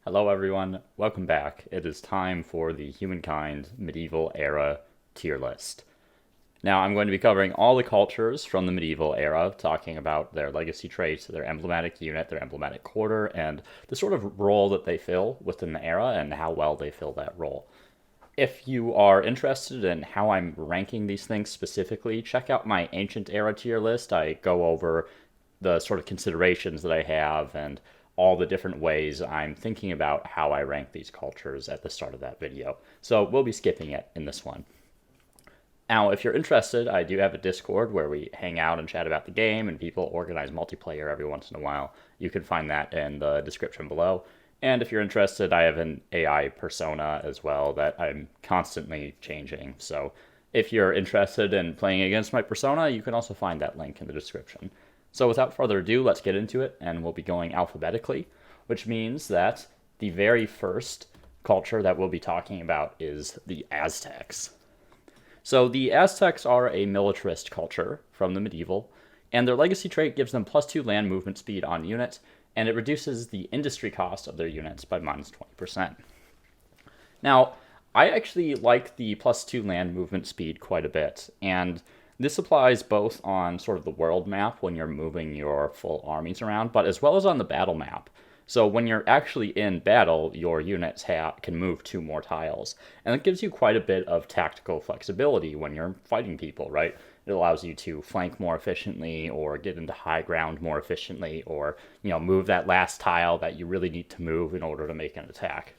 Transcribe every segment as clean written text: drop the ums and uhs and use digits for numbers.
Hello everyone, welcome back. It is time for the Humankind Medieval Era tier list. Now I'm going to be covering all the cultures from the medieval era, talking about their legacy traits, their emblematic unit, their emblematic quarter, and the sort of role that they fill within the era and how well they fill that role. If you are interested in how I'm ranking these things specifically, check out my Ancient Era tier list. I go over the sort of considerations that I have and all the different ways I'm thinking about how I rank these cultures at the start of that video. So we'll be skipping it in this one. Now, if you're interested, I do have a Discord where we hang out and chat about the game, and people organize multiplayer every once in a while. You can find that in the description below. And if you're interested, I have an AI persona as well that I'm constantly changing. So if you're interested in playing against my persona, you can also find that link in the description. So without further ado, let's get into it, and we'll be going alphabetically, which means that the very first culture that we'll be talking about is the Aztecs. So the Aztecs are a militarist culture from the medieval, and their legacy trait gives them +2 land movement speed on unit, and it reduces the industry cost of their units by -20%. Now, I actually like the +2 land movement speed quite a bit, and this applies both on sort of the world map when you're moving your full armies around, but as well as on the battle map. So when you're actually in battle, your units can move 2 more tiles, and it gives you quite a bit of tactical flexibility when you're fighting people, right? It allows you to flank more efficiently, or get into high ground more efficiently, or move that last tile that you really need to move in order to make an attack.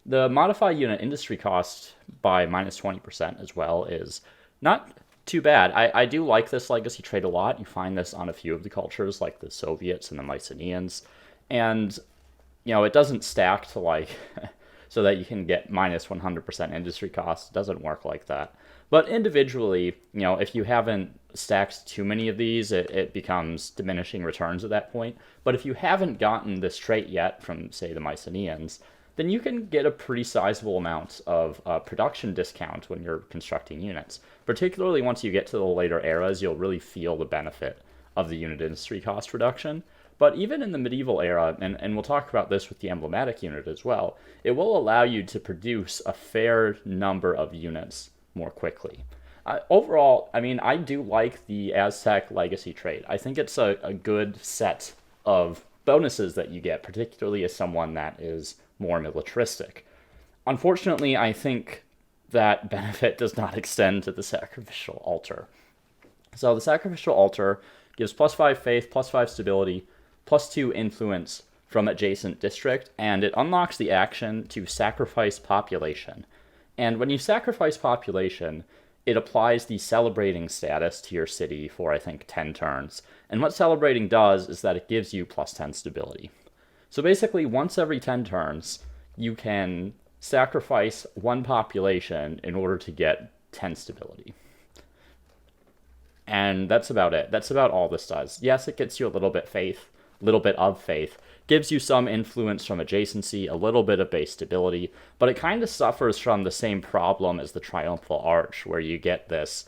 The modify unit industry cost by -20% as well is not too bad. I do like this legacy trait a lot. You find this on a few of the cultures, like the Soviets and the Mycenaeans. And, it doesn't stack to like, so that you can get -100% industry cost. It doesn't work like that. But individually, if you haven't stacked too many of these, it becomes diminishing returns at that point. But if you haven't gotten this trait yet from, say, the Mycenaeans, then you can get a pretty sizable amount of production discount when you're constructing units. Particularly once you get to the later eras, you'll really feel the benefit of the unit industry cost reduction. But even in the medieval era, and we'll talk about this with the emblematic unit as well, it will allow you to produce a fair number of units more quickly. Overall, I do like the Aztec legacy trait. I think it's a good set of bonuses that you get, particularly as someone that is more militaristic. Unfortunately, I think that benefit does not extend to the sacrificial altar. So the sacrificial altar gives +5 faith, +5 stability, +2 influence from adjacent district, and it unlocks the action to sacrifice population. And when you sacrifice population, it applies the celebrating status to your city for, I think, 10 turns. And what celebrating does is that it gives you +10 stability. So basically, once every 10 turns, you can sacrifice 1 population in order to get 10 stability. And that's about it. That's about all this does. Yes, it gets you a little bit of faith, gives you some influence from adjacency, a little bit of base stability, but it kind of suffers from the same problem as the Triumphal Arch, where you get this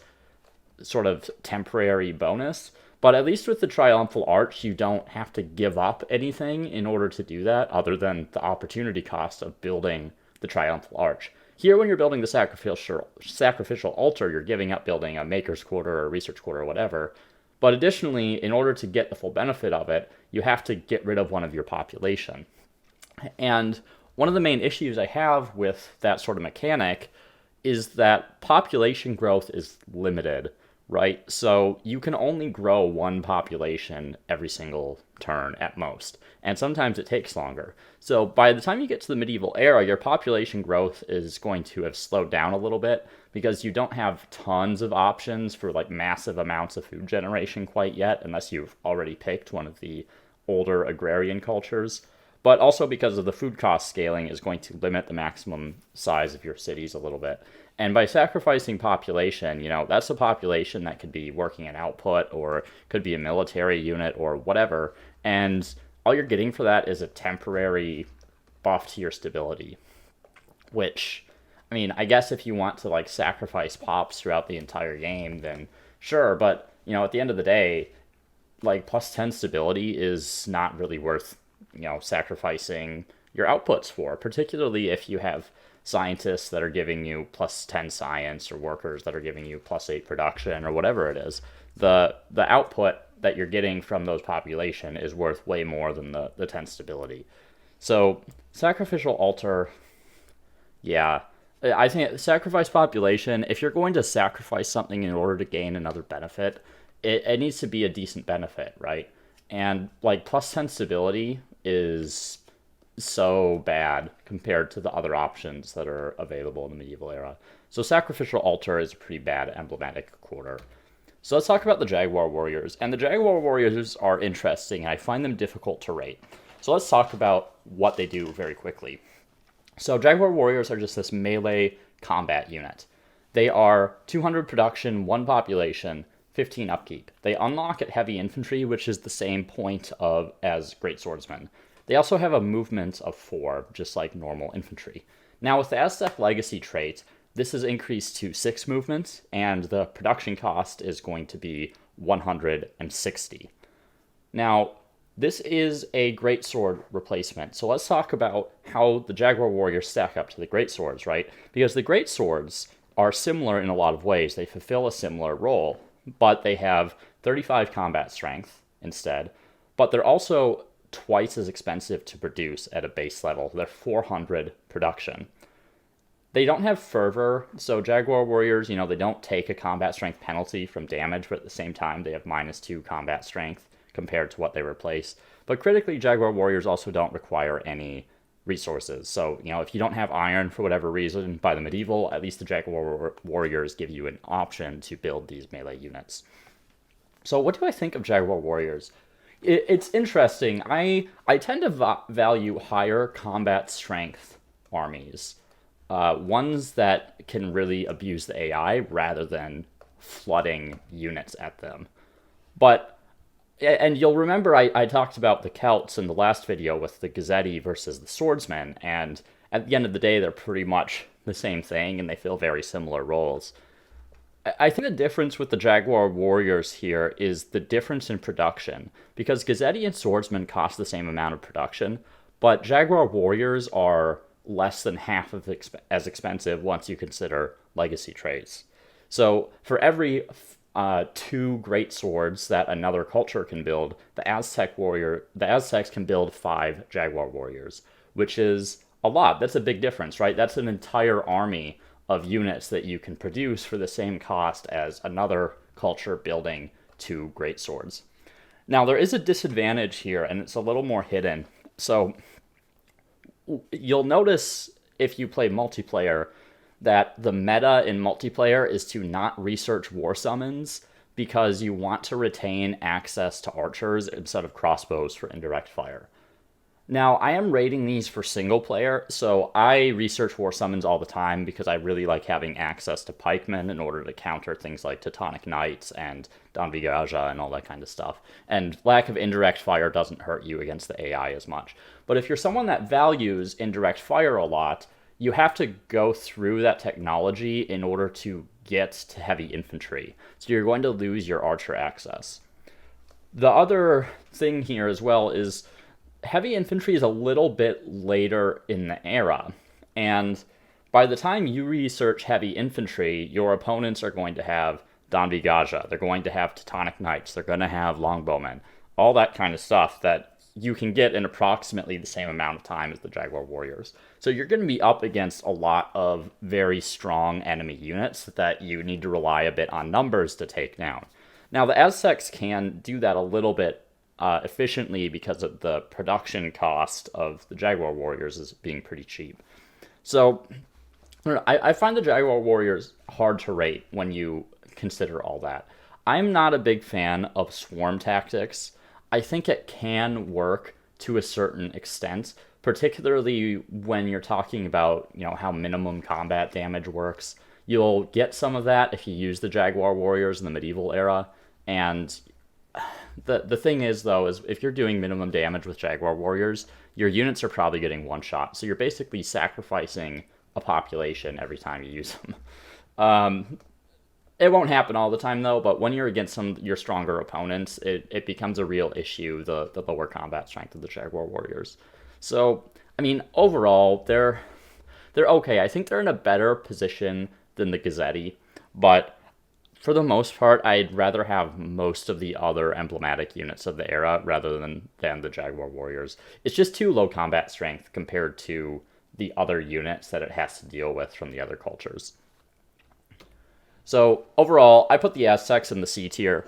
sort of temporary bonus. But at least with the Triumphal Arch, you don't have to give up anything in order to do that, other than the opportunity cost of building the Triumphal Arch. Here, when you're building the sacrificial altar, you're giving up building a maker's quarter or a research quarter or whatever. But additionally, in order to get the full benefit of it, you have to get rid of one of your population. And one of the main issues I have with that sort of mechanic is that population growth is limited, right? So you can only grow 1 population every single turn at most, and sometimes it takes longer. So by the time you get to the medieval era, your population growth is going to have slowed down a little bit because you don't have tons of options for like massive amounts of food generation quite yet, unless you've already picked one of the older agrarian cultures. But also because of the food cost scaling is going to limit the maximum size of your cities a little bit. And by sacrificing population, that's a population that could be working in output or could be a military unit or whatever. And all you're getting for that is a temporary buff to your stability. Which, I guess if you want to like sacrifice pops throughout the entire game, then sure. But, at the end of the day, like +10 stability is not really worth, sacrificing your outputs for, particularly if you have scientists that are giving you plus 10 science or workers that are giving you plus 8 production or whatever it is. The output that you're getting from those population is worth way more than the 10 stability. So sacrificial altar, yeah. I think sacrifice population, if you're going to sacrifice something in order to gain another benefit, it needs to be a decent benefit, right? And like plus 10 stability is so bad compared to the other options that are available in the medieval era. So sacrificial altar is a pretty bad emblematic quarter. So let's talk about the Jaguar warriors. And the Jaguar warriors are interesting, and I find them difficult to rate. So let's talk about what they do very quickly. So Jaguar warriors are just this melee combat unit. They are 200 production, 1 population, 15 upkeep. They unlock at heavy infantry, which is the same point as great swordsmen. They also have a movement of 4, just like normal infantry. Now with the Aztec legacy trait, this is increased to 6 movement, and the production cost is going to be 160. Now, this is a greatsword replacement. So let's talk about how the Jaguar warriors stack up to the greatswords, right? Because the greatswords are similar in a lot of ways. They fulfill a similar role, but they have 35 combat strength instead. But they're also twice as expensive to produce at a base level. They're 400 production. They don't have fervor, so Jaguar warriors, they don't take a combat strength penalty from damage, but at the same time they have -2 combat strength compared to what they replace. But critically, Jaguar warriors also don't require any resources. So, if you don't have iron for whatever reason by the medieval, at least the Jaguar warriors give you an option to build these melee units. So what do I think of Jaguar warriors? It's interesting. I tend to value higher combat strength armies. Ones that can really abuse the AI rather than flooding units at them. And you'll remember I talked about the Celts in the last video with the Gazzetti versus the Swordsmen, and at the end of the day, they're pretty much the same thing, and they fill very similar roles. I think the difference with the Jaguar warriors here is the difference in production, because Gazzetti and Swordsmen cost the same amount of production, but Jaguar warriors are less than half of as expensive once you consider legacy traits. So for every 2 great swords that another culture can build, the Aztecs can build 5 Jaguar warriors, which is a lot. That's a big difference, right? That's an entire army of units that you can produce for the same cost as another culture building 2 great swords. Now there is a disadvantage here, and it's a little more hidden. So you'll notice if you play multiplayer that the meta in multiplayer is to not research war summons because you want to retain access to archers instead of crossbows for indirect fire. Now, I am rating these for single player, so I research war summons all the time because I really like having access to pikemen in order to counter things like Teutonic Knights and Danvigaja and all that kind of stuff. And lack of indirect fire doesn't hurt you against the AI as much. But if you're someone that values indirect fire a lot, you have to go through that technology in order to get to heavy infantry. So you're going to lose your archer access. The other thing here as well is heavy infantry is a little bit later in the era. And by the time you research heavy infantry, your opponents are going to have Danvigaja, they're going to have Teutonic Knights, they're going to have longbowmen, all that kind of stuff that you can get in approximately the same amount of time as the Jaguar warriors. So you're going to be up against a lot of very strong enemy units that you need to rely a bit on numbers to take down. Now the Aztecs can do that a little bit efficiently because of the production cost of the Jaguar warriors as being pretty cheap. So I find the Jaguar warriors hard to rate when you consider all that. I'm not a big fan of swarm tactics. I think it can work to a certain extent, particularly when you're talking about, how minimum combat damage works. You'll get some of that if you use the Jaguar warriors in the medieval era. And the thing is, though, is if you're doing minimum damage with Jaguar warriors, your units are probably getting one shot. So you're basically sacrificing a population every time you use them. It won't happen all the time, though, but when you're against some of your stronger opponents, it becomes a real issue, the lower combat strength of the Jaguar warriors. So I mean, overall, they're okay. I think they're in a better position than the Gazzetti, but for the most part, I'd rather have most of the other emblematic units of the era rather than the Jaguar Warriors. It's just too low combat strength compared to the other units that it has to deal with from the other cultures. So overall, I put the Aztecs in the C tier,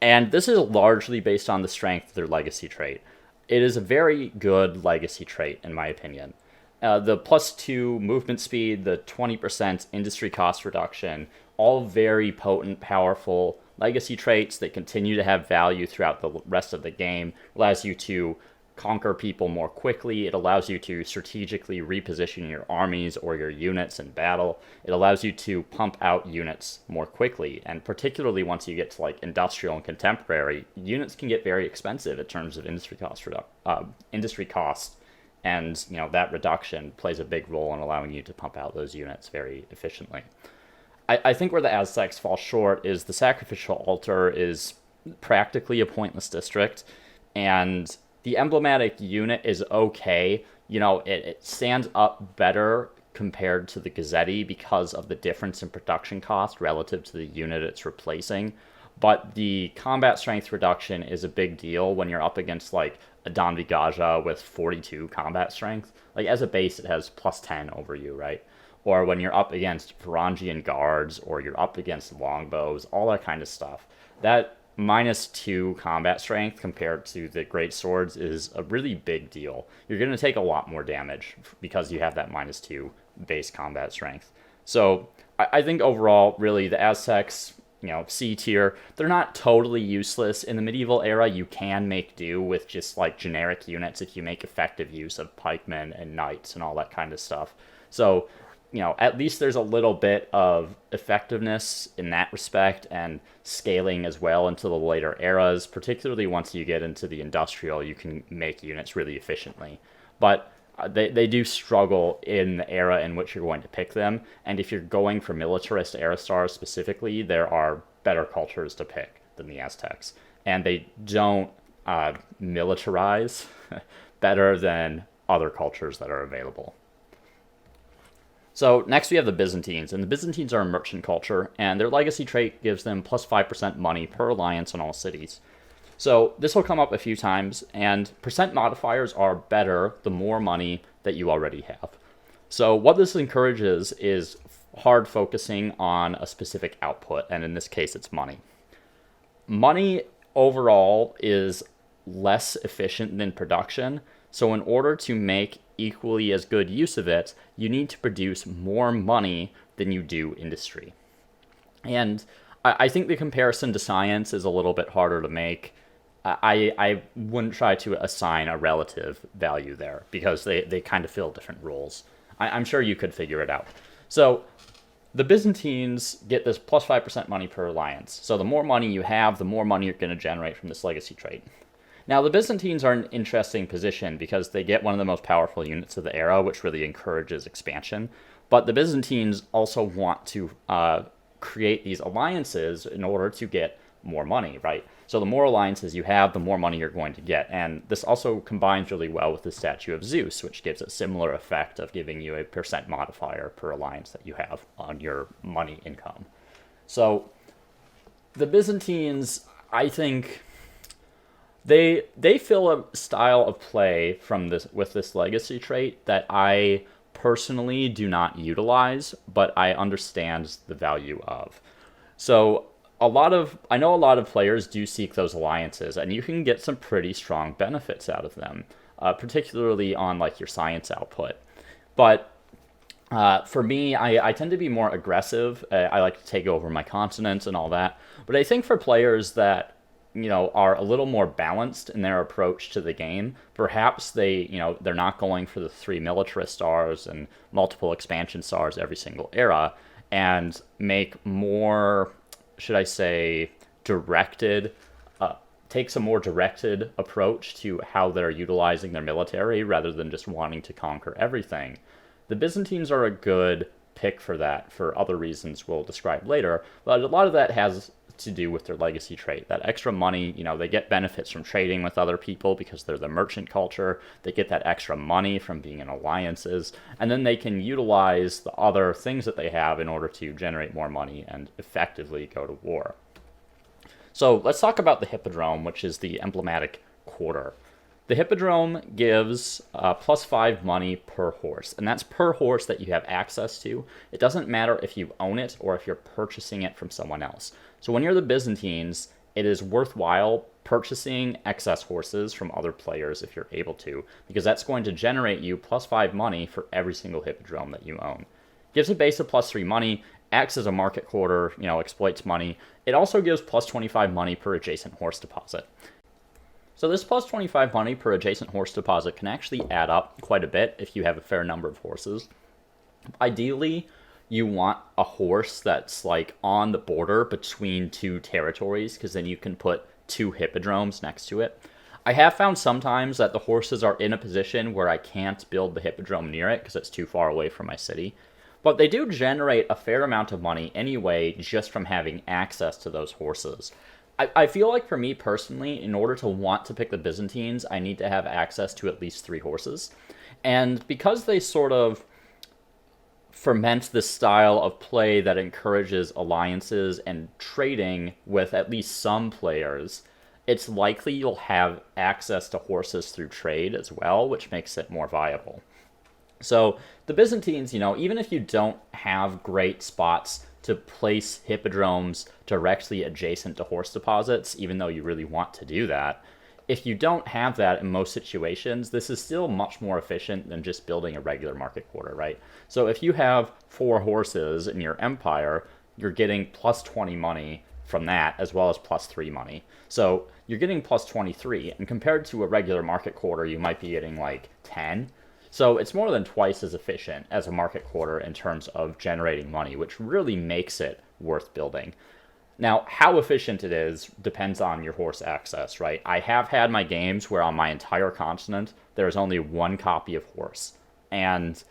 and this is largely based on the strength of their legacy trait. It is a very good legacy trait, in my opinion. The +2 movement speed, the 20% industry cost reduction, all very potent, powerful legacy traits that continue to have value throughout the rest of the game. Allows you to conquer people more quickly. It allows you to strategically reposition your armies or your units in battle. It allows you to pump out units more quickly, and particularly once you get to like industrial and contemporary, units can get very expensive in terms of industry cost, and that reduction plays a big role in allowing you to pump out those units very efficiently. I think where the Aztecs fall short is the sacrificial altar is practically a pointless district, and the emblematic unit is okay. It stands up better compared to the Gazzetti because of the difference in production cost relative to the unit it's replacing. But the combat strength reduction is a big deal when you're up against like a Don Vigaja with 42 combat strength. Like as a base, it has +10 over you, right? Or when you're up against Varangian guards, or you're up against longbows, all that kind of stuff. That -2 combat strength compared to the great swords is a really big deal. You're going to take a lot more damage because you have that -2 base combat strength. So I think overall, really, the Aztecs, C tier, they're not totally useless. In the medieval era, you can make do with just like generic units if you make effective use of pikemen and knights and all that kind of stuff. So at least there's a little bit of effectiveness in that respect, and scaling as well into the later eras, particularly once you get into the industrial, you can make units really efficiently. But they do struggle in the era in which you're going to pick them, and if you're going for militarist era stars specifically, there are better cultures to pick than the Aztecs, and they don't militarize better than other cultures that are available. So next we have the Byzantines, and the Byzantines are a merchant culture, and their legacy trait gives them +5% money per alliance in all cities. So this will come up a few times, and percent modifiers are better the more money that you already have. So what this encourages is hard focusing on a specific output, and in this case it's money. Money overall is less efficient than production, so in order to make equally as good use of it, you need to produce more money than you do industry. And I think the comparison to science is a little bit harder to make. I wouldn't try to assign a relative value there because they kind of fill different roles. I'm sure you could figure it out. So the Byzantines get this +5% money per alliance. So the more money you have, the more money you're going to generate from this legacy trait. Now, the Byzantines are in an interesting position because they get one of the most powerful units of the era, which really encourages expansion. But the Byzantines also want to create these alliances in order to get more money, right? So the more alliances you have, the more money you're going to get. And this also combines really well with the statue of Zeus, which gives a similar effect of giving you a percent modifier per alliance that you have on your money income. So the Byzantines, I think, they fill a style of play with this legacy trait that I personally do not utilize, but I understand the value of. So I know a lot of players do seek those alliances, and you can get some pretty strong benefits out of them, particularly on like your science output. But for me, I tend to be more aggressive. I like to take over my continents and all that. But I think for players that are a little more balanced in their approach to the game, perhaps they're not going for the 3 militarist stars and multiple expansion stars every single era, and make more, should I say, takes a more directed approach to how they're utilizing their military rather than just wanting to conquer everything. The Byzantines are a good pick for that, for other reasons we'll describe later, but a lot of that has to do with their legacy trait. That extra money, they get benefits from trading with other people because they're the merchant culture. They get that extra money from being in alliances, and then they can utilize the other things that they have in order to generate more money and effectively go to war. So let's talk about the Hippodrome, which is the emblematic quarter. The Hippodrome gives +5 money per horse, and that's per horse that you have access to. It doesn't matter if you own it or if you're purchasing it from someone else. So when you're the Byzantines, it is worthwhile purchasing excess horses from other players if you're able to, because that's going to generate you +5 money for every single Hippodrome that you own. Gives a base of +3 money, acts as a market quarter, exploits money. It also gives +25 money per adjacent horse deposit. So this +25 money per adjacent horse deposit can actually add up quite a bit if you have a fair number of horses. Ideally, you want a horse that's like on the border between two territories, because then you can put 2 hippodromes next to it. I have found sometimes that the horses are in a position where I can't build the hippodrome near it because it's too far away from my city. But they do generate a fair amount of money anyway just from having access to those horses. I feel like for me personally, in order to want to pick the Byzantines, I need to have access to at least 3 horses. And because they sort of ferment this style of play that encourages alliances and trading with at least some players, it's likely you'll have access to horses through trade as well, which makes it more viable. So the Byzantines, even if you don't have great spots to place hippodromes directly adjacent to horse deposits, even though you really want to do that, if you don't have that in most situations, this is still much more efficient than just building a regular market quarter, right? So if you have 4 horses in your empire, you're getting +20 money from that, as well as +3 money. So you're getting +23, and compared to a regular market quarter, you might be getting like 10. So it's more than twice as efficient as a market quarter in terms of generating money, which really makes it worth building. Now, how efficient it is depends on your horse access, right? I have had my games where on my entire continent, there's only 1 copy of horse. And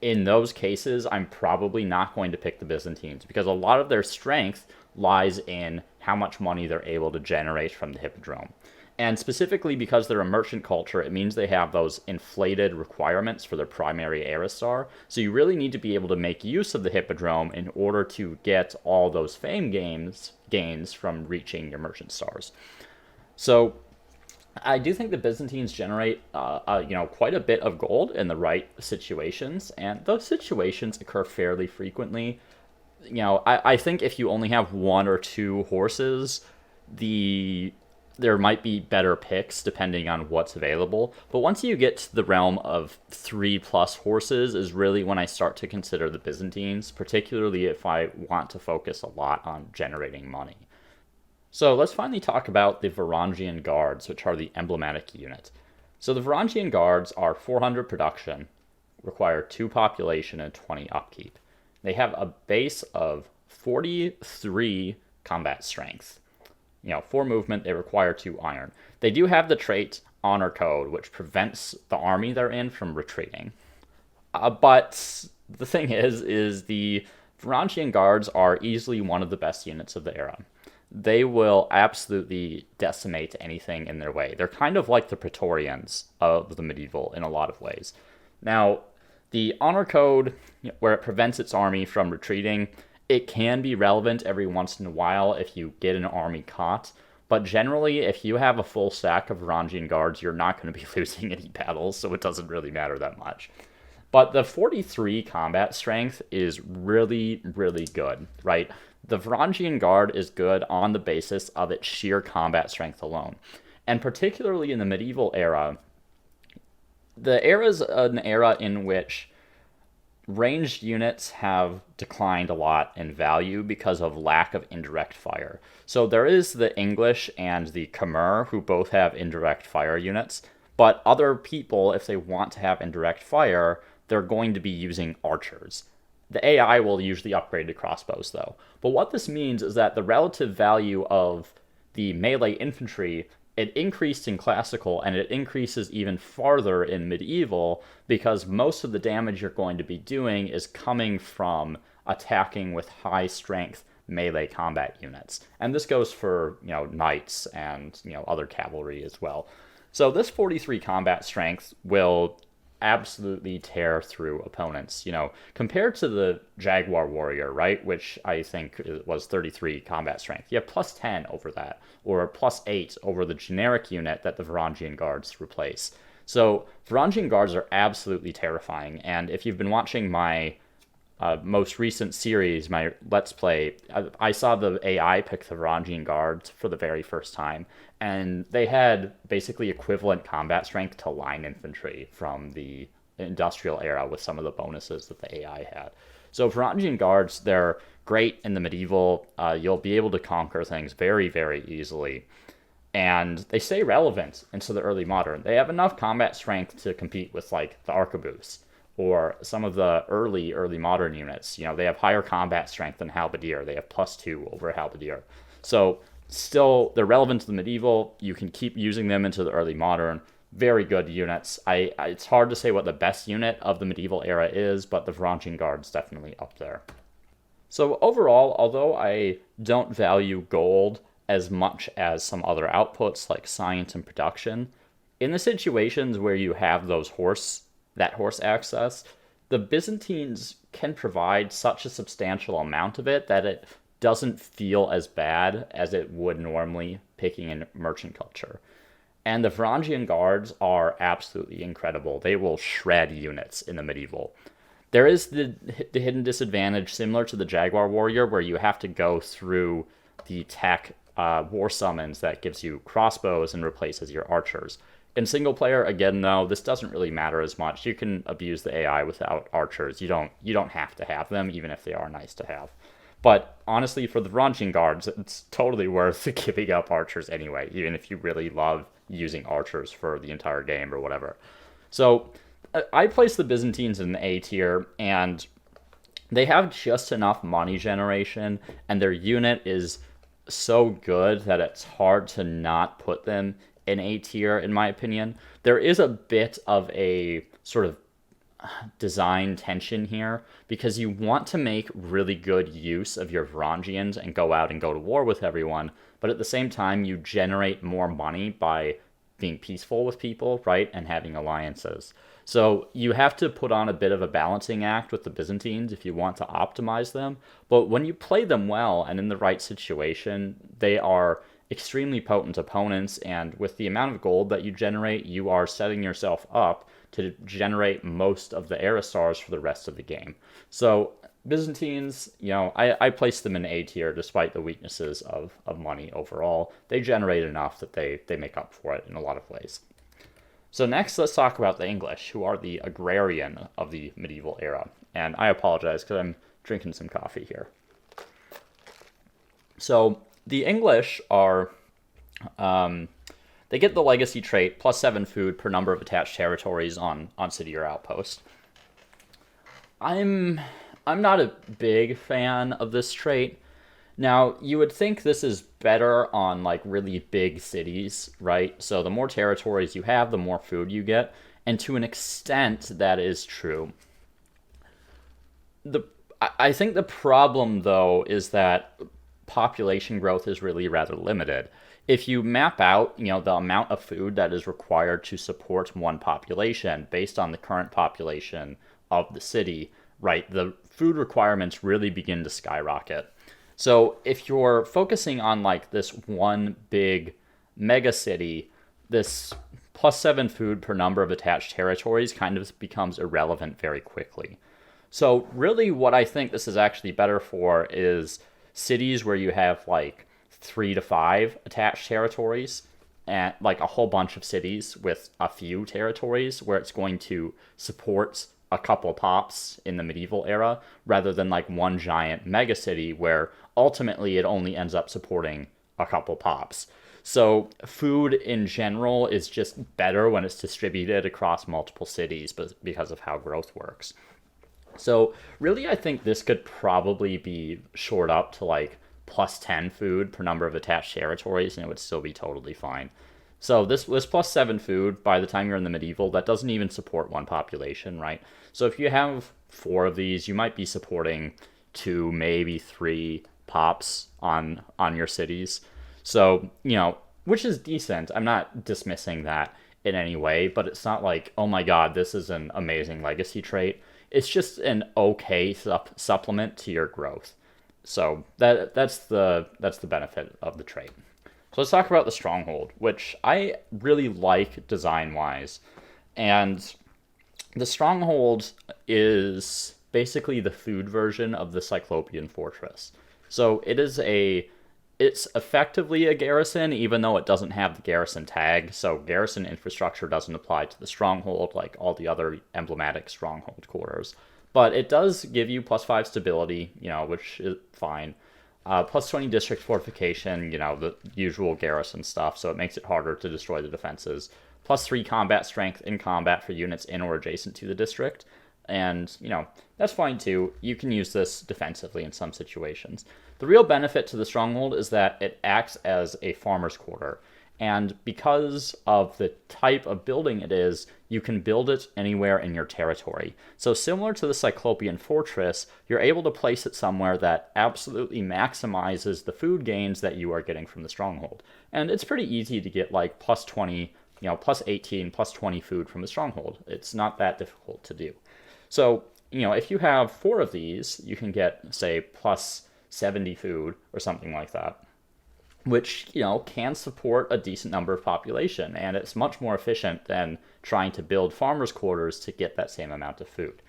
in those cases, I'm probably not going to pick the Byzantines because a lot of their strength lies in how much money they're able to generate from the hippodrome. And specifically because they're a merchant culture, it means they have those inflated requirements for their primary era star. So you really need to be able to make use of the hippodrome in order to get all those fame gains from reaching your merchant stars. So I do think the Byzantines generate quite a bit of gold in the right situations, and those situations occur fairly frequently. I think if you only have 1 or 2 horses, there might be better picks depending on what's available. But once you get to the realm of 3+ horses is really when I start to consider the Byzantines, particularly if I want to focus a lot on generating money. So let's finally talk about the Varangian Guards, which are the emblematic unit. So the Varangian Guards are 400 production, require 2 population and 20 upkeep. They have a base of 43 combat strength. 4 movement, they require 2 iron. They do have the trait Honor Code, which prevents the army they're in from retreating. But the thing is the Varangian Guards are easily one of the best units of the era. They will absolutely decimate anything in their way. They're kind of like the Praetorians of the medieval in a lot of ways. Now, the Honor Code, where it prevents its army from retreating, it can be relevant every once in a while if you get an army caught, but generally, if you have a full stack of Varangian Guards, you're not going to be losing any battles, so it doesn't really matter that much. But the 43 combat strength is really, really good, right? The Varangian Guard is good on the basis of its sheer combat strength alone. And particularly in the medieval era, the era is an era in which ranged units have declined a lot in value because of lack of indirect fire. So there is the English and the Khmer, who both have indirect fire units, but other people, if they want to have indirect fire, they're going to be using archers. The AI will usually upgrade to crossbows, though. But what this means is that the relative value of the melee infantry, it increased in classical, and it increases even farther in medieval, because most of the damage you're going to be doing is coming from attacking with high strength melee combat units. And this goes for, knights and, other cavalry as well. So this 43 combat strength will absolutely tear through opponents. Compared to the Jaguar Warrior, right, which I think was 33 combat strength, you have plus 10 over that, or plus 8 over the generic unit that the Varangian Guards replace. So Varangian Guards are absolutely terrifying, and if you've been watching my most recent series, my Let's Play, I saw the AI pick the Varangian Guards for the very first time, and they had basically equivalent combat strength to line infantry from the industrial era with some of the bonuses that the AI had. So Varangian Guards, they're great in the medieval. You'll be able to conquer things very, very easily. And they stay relevant into the early modern. They have enough combat strength to compete with, like, the arquebus or some of the early modern units. They have higher combat strength than Halberdier. They have plus 2 over Halberdier. So still, they're relevant to the medieval. You can keep using them into the early modern. Very good units. It's hard to say what the best unit of the medieval era is, but the Varangian Guard's definitely up there. So overall, although I don't value gold as much as some other outputs like science and production, in the situations where you have that horse access, the Byzantines can provide such a substantial amount of it that it doesn't feel as bad as it would normally picking in merchant culture. And the Varangian Guards are absolutely incredible. They will shred units in the medieval. There is the hidden disadvantage similar to the Jaguar Warrior, where you have to go through the tech war summons that gives you crossbows and replaces your archers. In single player, again, though, this doesn't really matter as much. You can abuse the AI without archers. You don't have to have them, even if they are nice to have. But honestly, for the Varangian Guards, it's totally worth giving up archers anyway, even if you really love using archers for the entire game or whatever. So I place the Byzantines in the A tier, and they have just enough money generation, and their unit is so good that it's hard to not put them in A tier, in my opinion. There is a bit of a sort of design tension here, because you want to make really good use of your Varangians and go out and go to war with everyone, but at the same time you generate more money by being peaceful with people, right, and having alliances. So you have to put on a bit of a balancing act with the Byzantines if you want to optimize them, but when you play them well and in the right situation, they are extremely potent opponents, and with the amount of gold that you generate, you are setting yourself up to generate most of the era stars for the rest of the game. So Byzantines, I place them in A tier despite the weaknesses of money overall. They generate enough that they make up for it in a lot of ways. So next, let's talk about the English, who are the agrarian of the medieval era. And I apologize because I'm drinking some coffee here. So the English are, they get the legacy trait, plus 7 food per number of attached territories on city or outpost. I'm not a big fan of this trait. Now, you would think this is better on, like, really big cities, right? So the more territories you have, the more food you get. And to an extent, that is true. I think the problem, though, is that population growth is really rather limited. If you map out, the amount of food that is required to support one population based on the current population of the city, right, the food requirements really begin to skyrocket. So if you're focusing on, like, this one big mega city, this plus 7 food per number of attached territories kind of becomes irrelevant very quickly. So really what I think this is actually better for is cities where you have, like, 3 to 5 attached territories, and, like, a whole bunch of cities with a few territories where it's going to support a couple pops in the medieval era, rather than, like, one giant mega city where ultimately it only ends up supporting a couple pops. So food in general is just better when it's distributed across multiple cities, but because of how growth works. So really, I think this could probably be shored up to, like, plus 10 food per number of attached territories, and it would still be totally fine. So this plus 7 food, by the time you're in the medieval, that doesn't even support one population, right? So if you have 4 of these, you might be supporting 2, maybe 3 pops on your cities. So, which is decent. I'm not dismissing that in any way, but it's not like, oh my god, this is an amazing legacy trait. It's just an okay supplement to your growth. So that's the benefit of the trait. So let's talk about the stronghold, which I really like design wise. And the stronghold is basically the food version of the Cyclopean fortress. So it's effectively a garrison, even though it doesn't have the garrison tag. So garrison infrastructure doesn't apply to the stronghold like all the other emblematic stronghold quarters. But it does give you +5 stability, which is fine. +20 district fortification, the usual garrison stuff, so it makes it harder to destroy the defenses. +3 combat strength in combat for units in or adjacent to the district. And, that's fine too. You can use this defensively in some situations. The real benefit to the stronghold is that it acts as a farmer's quarter. And because of the type of building it is, you can build it anywhere in your territory. So similar to the Cyclopean fortress, you're able to place it somewhere that absolutely maximizes the food gains that you are getting from the stronghold. And it's pretty easy to get like +20, +18, +20 food from the stronghold. It's not that difficult to do. So, if you have 4 of these, you can get, say, +70 food or something like that, which, can support a decent number of population, and it's much more efficient than trying to build farmers' quarters to get that same amount of food.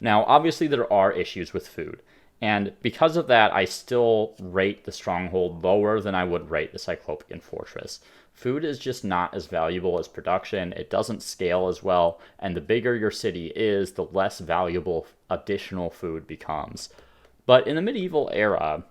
Now, obviously, there are issues with food, and because of that, I still rate the stronghold lower than I would rate the Cyclopean fortress. Food is just not as valuable as production, it doesn't scale as well, and the bigger your city is, the less valuable additional food becomes. But in the medieval era,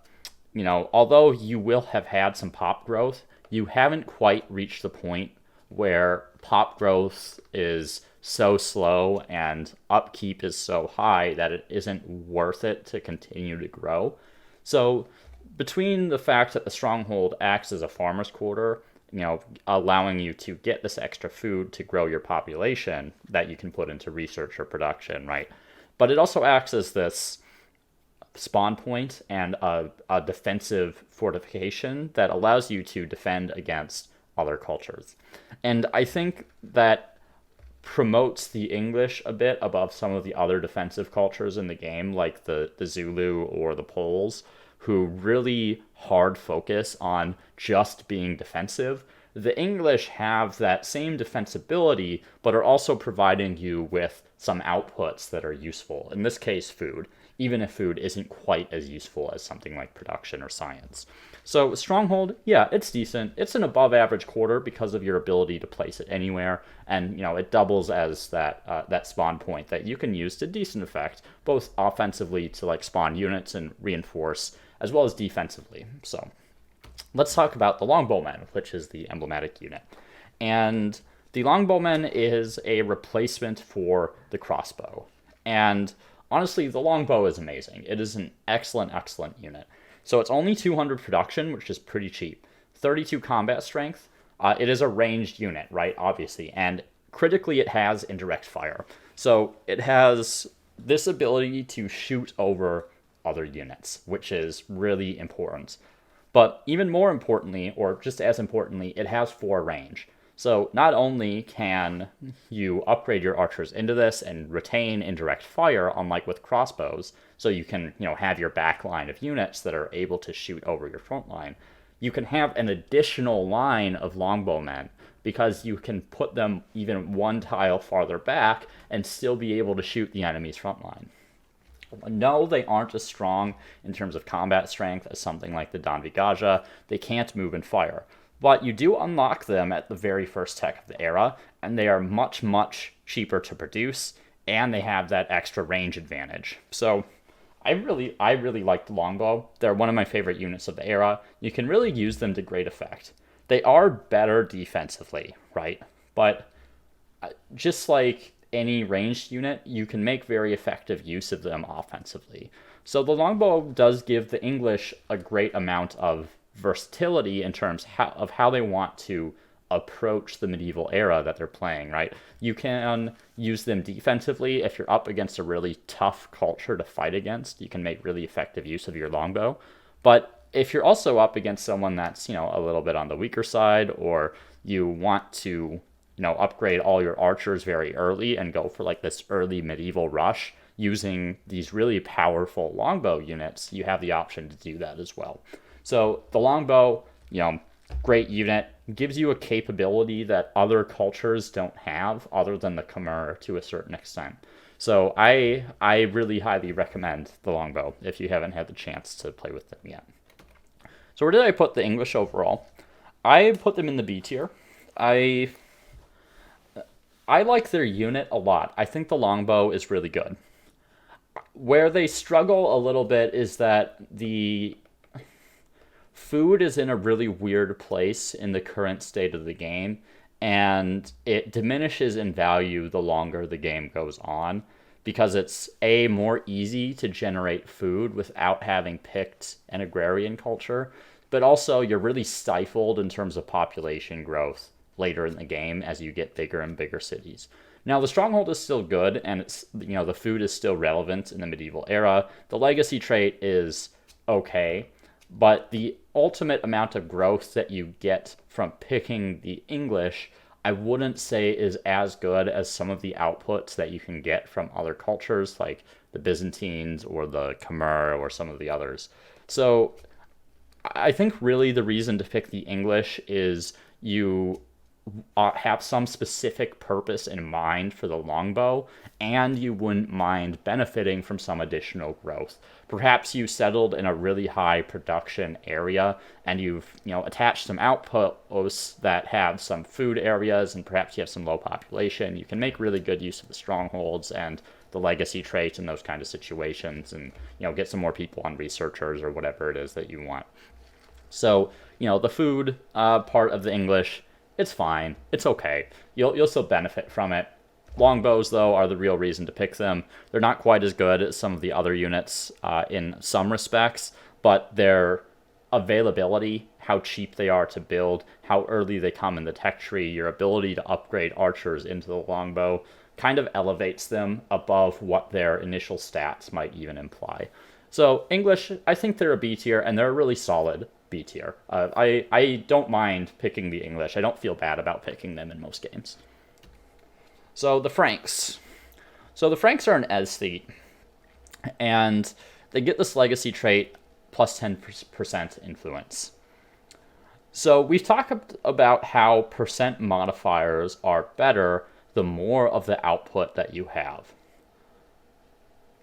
although you will have had some pop growth, you haven't quite reached the point where pop growth is so slow and upkeep is so high that it isn't worth it to continue to grow. So between the fact that the stronghold acts as a farmer's quarter, allowing you to get this extra food to grow your population that you can put into research or production, right? But it also acts as this spawn point and a defensive fortification that allows you to defend against other cultures. And I think that promotes the English a bit above some of the other defensive cultures in the game, like the Zulu or the Poles, who really hard focus on just being defensive. The English have that same defensibility, but are also providing you with some outputs that are useful. In this case, food, even if food isn't quite as useful as something like production or science. So Stronghold, yeah, it's decent. It's an above average quarter because of your ability to place it anywhere, and it doubles as that spawn point that you can use to decent effect, both offensively to like spawn units and reinforce, as well as defensively. So let's talk about the Longbowmen, which is the emblematic unit. And the Longbowmen is a replacement for the crossbow. And honestly, the longbow is amazing. It is an excellent, excellent unit. So it's only 200 production, which is pretty cheap. 32 combat strength. It is a ranged unit, right? Obviously. And critically, it has indirect fire. So it has this ability to shoot over other units, which is really important. But even more importantly, or just as importantly, it has 4 range. So not only can you upgrade your archers into this and retain indirect fire, unlike with crossbows, so you can have your back line of units that are able to shoot over your front line, you can have an additional line of longbowmen because you can put them even one tile farther back and still be able to shoot the enemy's front line. No, they aren't as strong in terms of combat strength as something like the Danvigaja. They can't move and fire. But you do unlock them at the very first tech of the era, and they are much, much cheaper to produce, and they have that extra range advantage. So I really like the longbow. They're one of my favorite units of the era. You can really use them to great effect. They are better defensively, right? But just like any ranged unit, you can make very effective use of them offensively. So the longbow does give the English a great amount of versatility in terms of how they want to approach the medieval era that they're playing, right? You can use them defensively if you're up against a really tough culture to fight against. You can make really effective use of your longbow. But if you're also up against someone that's, a little bit on the weaker side, or you want to, upgrade all your archers very early and go for like this early medieval rush using these really powerful longbow units, you have the option to do that as well. So the longbow, great unit, gives you a capability that other cultures don't have other than the Khmer to a certain extent. So I really highly recommend the longbow if you haven't had the chance to play with them yet. So where did I put the English overall? I put them in the B tier. I like their unit a lot. I think the longbow is really good. Where they struggle a little bit is that the food is in a really weird place in the current state of the game, and it diminishes in value the longer the game goes on, because it's more easy to generate food without having picked an agrarian culture, but also you're really stifled in terms of population growth later in the game as you get bigger and bigger cities. Now, the stronghold is still good, and it's, the food is still relevant in the medieval era. The legacy trait is okay, but the ultimate amount of growth that you get from picking the English, I wouldn't say is as good as some of the outputs that you can get from other cultures like the Byzantines or the Khmer or some of the others. So I think really the reason to pick the English is you have some specific purpose in mind for the longbow, and you wouldn't mind benefiting from some additional growth. Perhaps you settled in a really high production area and you've attached some outposts that have some food areas, and perhaps you have some low population. You can make really good use of the strongholds and the legacy traits in those kind of situations, and get some more people on researchers or whatever it is that you want. So the food part of the English, it's fine. It's okay. You'll still benefit from it. Longbows, though, are the real reason to pick them. They're not quite as good as some of the other units in some respects, but their availability, how cheap they are to build, how early they come in the tech tree, your ability to upgrade archers into the longbow kind of elevates them above what their initial stats might even imply. So English, I think they're a B tier, and they're a really solid B tier. I don't mind picking the English. I don't feel bad about picking them in most games. So the Franks. So the Franks are an aesthete, and they get this legacy trait plus 10% influence. So we've talked about how percent modifiers are better the more of the output that you have.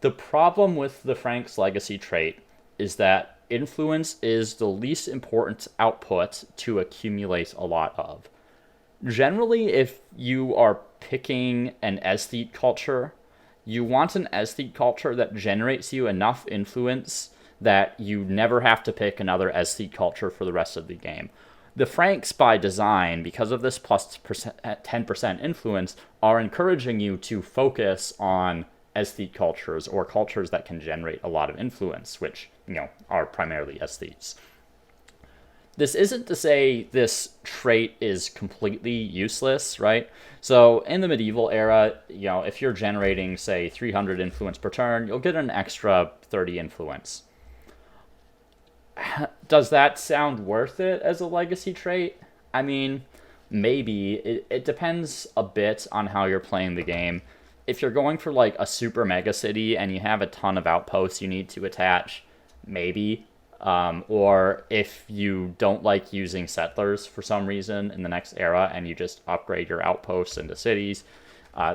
The problem with the Franks legacy trait is that influence is the least important output to accumulate a lot of. Generally, if you are picking an aesthete culture, you want an aesthete culture that generates you enough influence that you never have to pick another aesthete culture for the rest of the game. The Franks, by design, because of this plus 10% influence, are encouraging you to focus on aesthete cultures, or cultures that can generate a lot of influence, which, are primarily aesthetes. This isn't to say this trait is completely useless, right? So in the medieval era, if you're generating, say, 300 influence per turn, you'll get an extra 30 influence. Does that sound worth it as a legacy trait? I mean, maybe. It depends a bit on how you're playing the game. If you're going for like a super mega city and you have a ton of outposts you need to attach, maybe. Or if you don't like using settlers for some reason in the next era and you just upgrade your outposts into cities,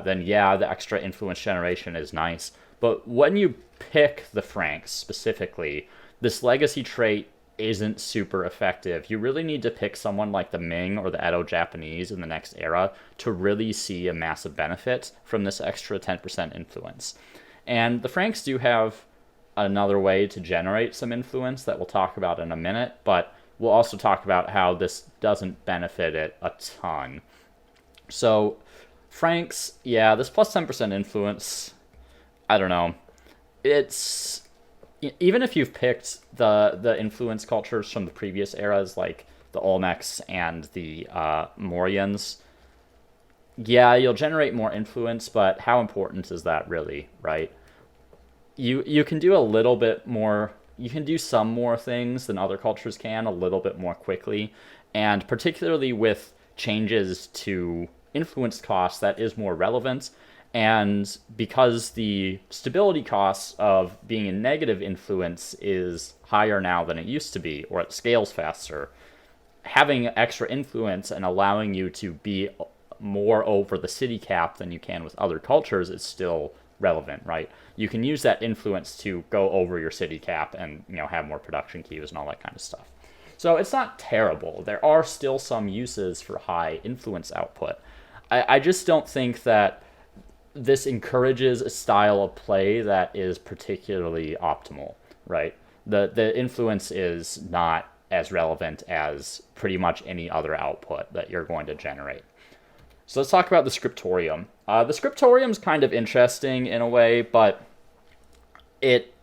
then yeah, the extra influence generation is nice. But when you pick the Franks specifically, this legacy trait isn't super effective. You really need to pick someone like the Ming or the Edo-Japanese in the next era to really see a massive benefit from this extra 10% influence. And the Franks do have another way to generate some influence that we'll talk about in a minute, but we'll also talk about how this doesn't benefit it a ton. So Franks, yeah, this plus 10% influence, I don't know. It's, even if you've picked the influence cultures from the previous eras, like the Olmecs and the Morians, yeah, you'll generate more influence, but how important is that really, right? You can do a little bit more, you can do some more things than other cultures can a little bit more quickly, and particularly with changes to influence costs, that is more relevant. And because the stability costs of being a negative influence is higher now than it used to be, or it scales faster, having extra influence and allowing you to be more over the city cap than you can with other cultures is still relevant, right? You can use that influence to go over your city cap and, have more production queues and all that kind of stuff. So it's not terrible. There are still some uses for high influence output. I just don't think that this encourages a style of play that is particularly optimal, right? The influence is not as relevant as pretty much any other output that you're going to generate. So let's talk about the scriptorium. The scriptorium is kind of interesting in a way, but it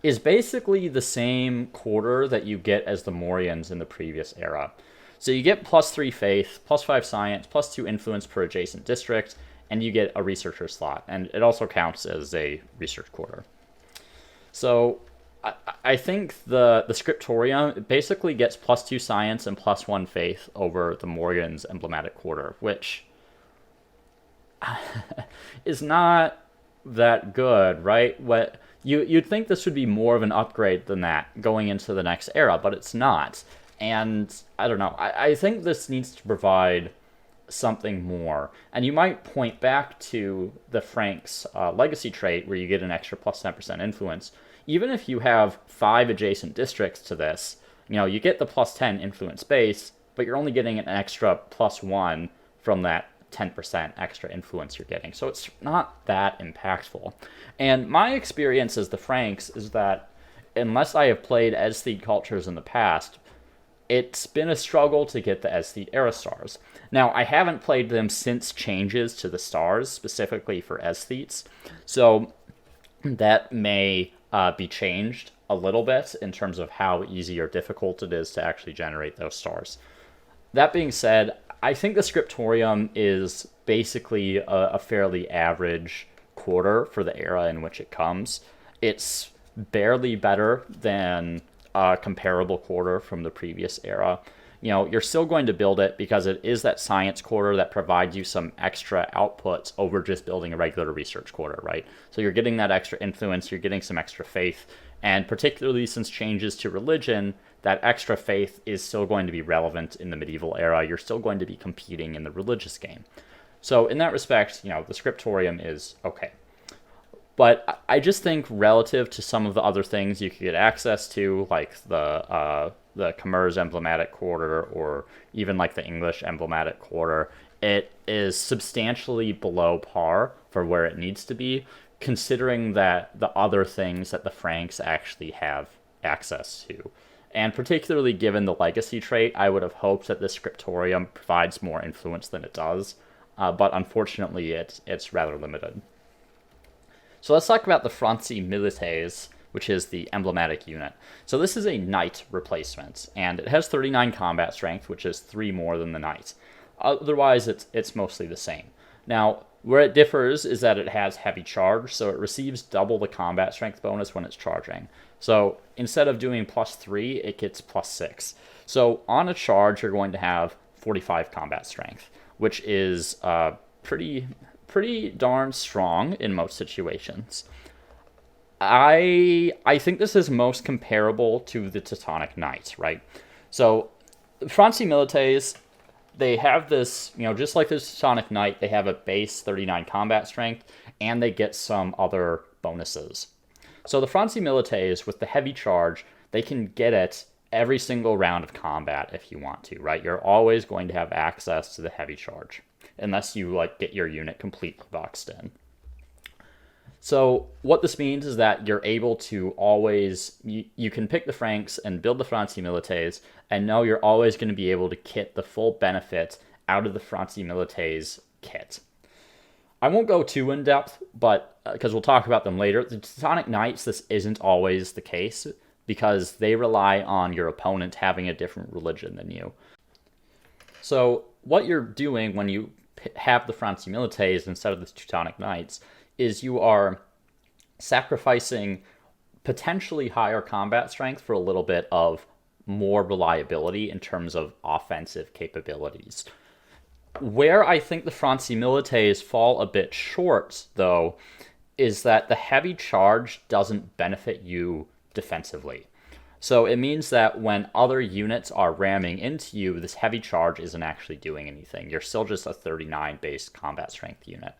is basically the same quarter that you get as the Morians in the previous era. So you get +3 faith, +5 science, +2 influence per adjacent district, and you get a researcher slot. And it also counts as a research quarter. So I think the scriptorium basically gets +2 science and +1 faith over the Morians' emblematic quarter, which is not that good, right? You'd think this would be more of an upgrade than that going into the next era, but it's not. And I don't know. I think this needs to provide something more. And you might point back to the Franks legacy trait where you get an extra +10% influence. Even if you have 5 adjacent districts to this, you get the +10 influence base, but you're only getting an extra +1 from that 10% extra influence you're getting. So it's not that impactful. And my experience as the Franks is that unless I have played aesthete cultures in the past, it's been a struggle to get the aesthete era stars. Now, I haven't played them since changes to the stars, specifically for aesthetes, so that may be changed a little bit in terms of how easy or difficult it is to actually generate those stars. That being said, I think the scriptorium is basically a fairly average quarter for the era in which it comes. It's barely better than a comparable quarter from the previous era. You're still going to build it because it is that science quarter that provides you some extra outputs over just building a regular research quarter, right? So you're getting that extra influence, you're getting some extra faith, and particularly since changes to religion, that extra faith is still going to be relevant in the medieval era. You're still going to be competing in the religious game. So in that respect, the scriptorium is okay. But I just think relative to some of the other things you could get access to, like the Khmer's emblematic quarter, or even like the English emblematic quarter, it is substantially below par for where it needs to be, considering that the other things that the Franks actually have access to. And particularly given the legacy trait, I would have hoped that the scriptorium provides more influence than it does, but unfortunately it's rather limited. So let's talk about the Franci Milites, which is the emblematic unit. So this is a knight replacement, and it has 39 combat strength, which is 3 more than the knight. Otherwise, it's mostly the same. Now, where it differs is that it has heavy charge, so it receives double the combat strength bonus when it's charging. So instead of doing +3, it gets +6. So on a charge, you're going to have 45 combat strength, which is pretty darn strong in most situations. I think this is most comparable to the Teutonic Knight, right? So Franci Milites, they have this, just like the Teutonic Knight, they have a base 39 combat strength, and they get some other bonuses. So the Franci Milites, with the heavy charge, they can get it every single round of combat if you want to, right? You're always going to have access to the heavy charge, unless you get your unit completely boxed in. So what this means is that you're able to always, you can pick the Franks and build the Franci Milites, and know you're always going to be able to kit the full benefit out of the Franci Milites kit. I won't go too in depth, but because we'll talk about them later. The Teutonic Knights, this isn't always the case, because they rely on your opponent having a different religion than you. So what you're doing when you have the Franci Milites instead of the Teutonic Knights is you are sacrificing potentially higher combat strength for a little bit of more reliability in terms of offensive capabilities. Where I think the Franci Militaires fall a bit short, though, is that the heavy charge doesn't benefit you defensively. So it means that when other units are ramming into you, this heavy charge isn't actually doing anything. You're still just a 39 base combat strength unit.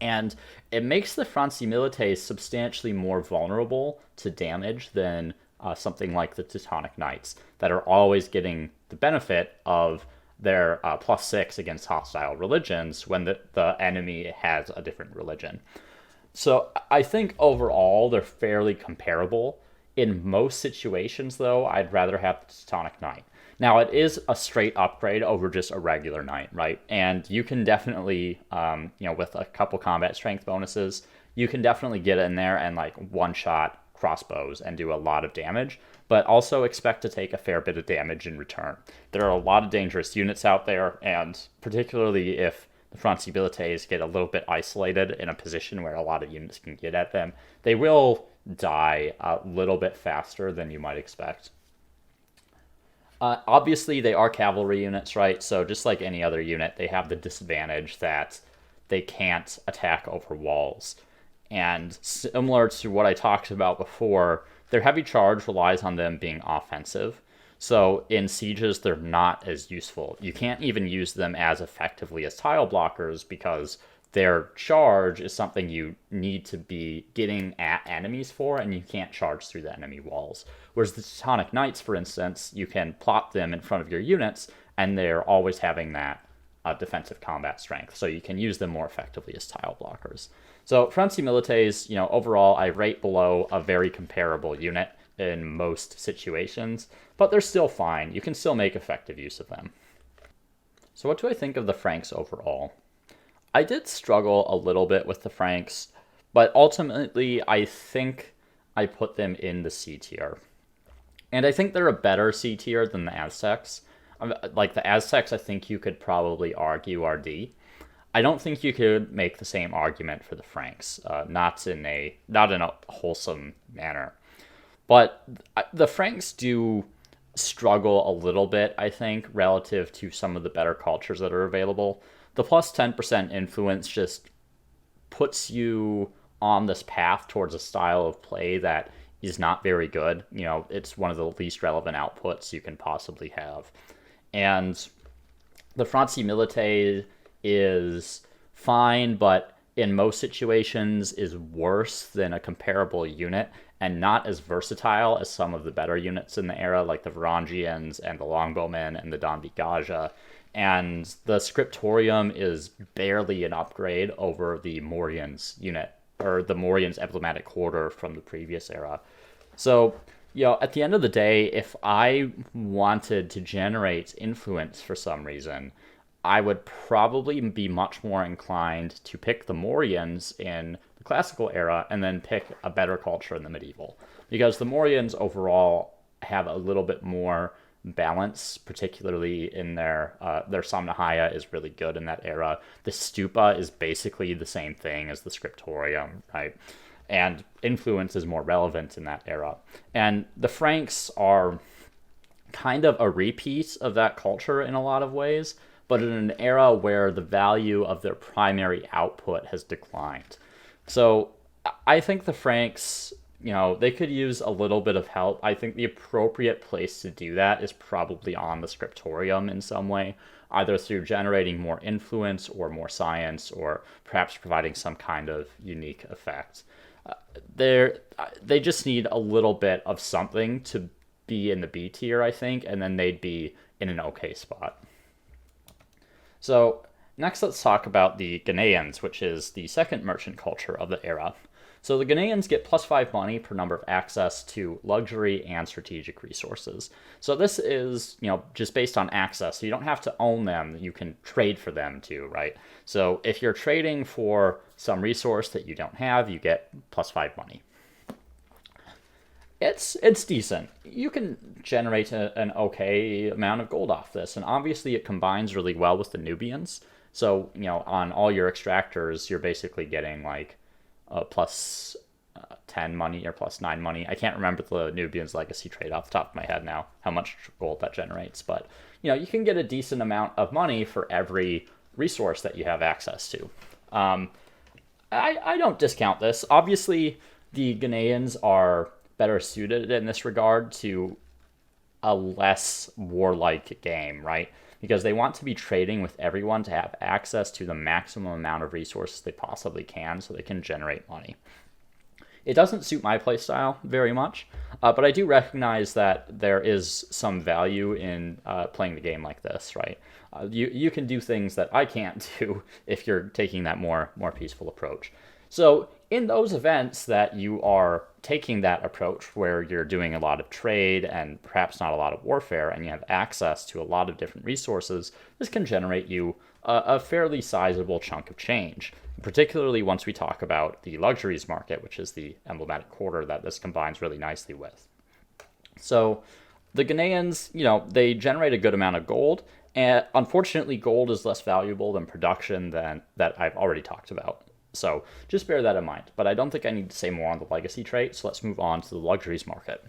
And it makes the Franci Militaires substantially more vulnerable to damage than something like the Teutonic Knights, that are always getting the benefit of their +6 against hostile religions when the enemy has a different religion. So I think overall they're fairly comparable. In most situations, though, I'd rather have the Teutonic Knight. Now, it is a straight upgrade over just a regular knight, right? And you can definitely, with a couple combat strength bonuses, you can definitely get in there and like one-shot crossbows and do a lot of damage, but also expect to take a fair bit of damage in return. There are a lot of dangerous units out there, and particularly if the Franci Militaires get a little bit isolated in a position where a lot of units can get at them, they will die a little bit faster than you might expect. Obviously, they are cavalry units, right? So just like any other unit, they have the disadvantage that they can't attack over walls. And similar to what I talked about before, their heavy charge relies on them being offensive. So in sieges, they're not as useful. You can't even use them as effectively as tile blockers because their charge is something you need to be getting at enemies for, and you can't charge through the enemy walls. Whereas the Teutonic Knights, for instance, you can plop them in front of your units, and they're always having that defensive combat strength, so you can use them more effectively as tile blockers. So Franci Militaires, overall, I rate below a very comparable unit in most situations, but they're still fine. You can still make effective use of them. So what do I think of the Franks overall? I did struggle a little bit with the Franks, but ultimately I think I put them in the C tier. And I think they're a better C tier than the Aztecs. Like the Aztecs, I think you could probably argue are D. I don't think you could make the same argument for the Franks, not in a wholesome manner. But the Franks do struggle a little bit, I think, relative to some of the better cultures that are available. The plus 10% influence just puts you on this path towards a style of play that is not very good. It's one of the least relevant outputs you can possibly have. And the Franci Militaire is fine, but in most situations is worse than a comparable unit and not as versatile as some of the better units in the era, like the Varangians and the Longbowmen and the Danbigaja. And the Scriptorium is barely an upgrade over the Morians unit, or the Morians emblematic quarter from the previous era. So, at the end of the day, if I wanted to generate influence for some reason, I would probably be much more inclined to pick the Morians in the classical era and then pick a better culture in the medieval. Because the Morians overall have a little bit more balance, particularly in their Samnahaya is really good in that era. The Stupa is basically the same thing as the Scriptorium, right? And influence is more relevant in that era. And the Franks are kind of a repeat of that culture in a lot of ways, but in an era where the value of their primary output has declined. So I think the Franks, they could use a little bit of help. I think the appropriate place to do that is probably on the Scriptorium in some way, either through generating more influence or more science, or perhaps providing some kind of unique effect. They just need a little bit of something to be in the B tier, I think, and then they'd be in an okay spot. So next let's talk about the Ghanaians, which is the second merchant culture of the era. So the Ghanaians get +5 money per number of access to luxury and strategic resources. So this is, just based on access. So you don't have to own them. You can trade for them too, right? So if you're trading for some resource that you don't have, you get +5 money. It's decent. You can generate an okay amount of gold off this, and obviously it combines really well with the Nubians. So, on all your extractors, you're basically getting like +10 10 money or plus 9 money. I can't remember the Nubian's legacy trait off the top of my head now, how much gold that generates. But, you can get a decent amount of money for every resource that you have access to. I don't discount this. Obviously, the Ghanaians are better suited in this regard to a less warlike game, right? Because they want to be trading with everyone to have access to the maximum amount of resources they possibly can so they can generate money. It doesn't suit my playstyle very much, but I do recognize that there is some value in playing the game like this, right? You can do things that I can't do if you're taking that more peaceful approach. So in those events that you are taking that approach where you're doing a lot of trade and perhaps not a lot of warfare and you have access to a lot of different resources, this can generate you a fairly sizable chunk of change, particularly once we talk about the luxuries market, which is the emblematic quarter that this combines really nicely with. So the Ghanaians, they generate a good amount of gold, and unfortunately gold is less valuable than production than that I've already talked about. So just bear that in mind. But I don't think I need to say more on the legacy trait, so let's move on to the luxuries market.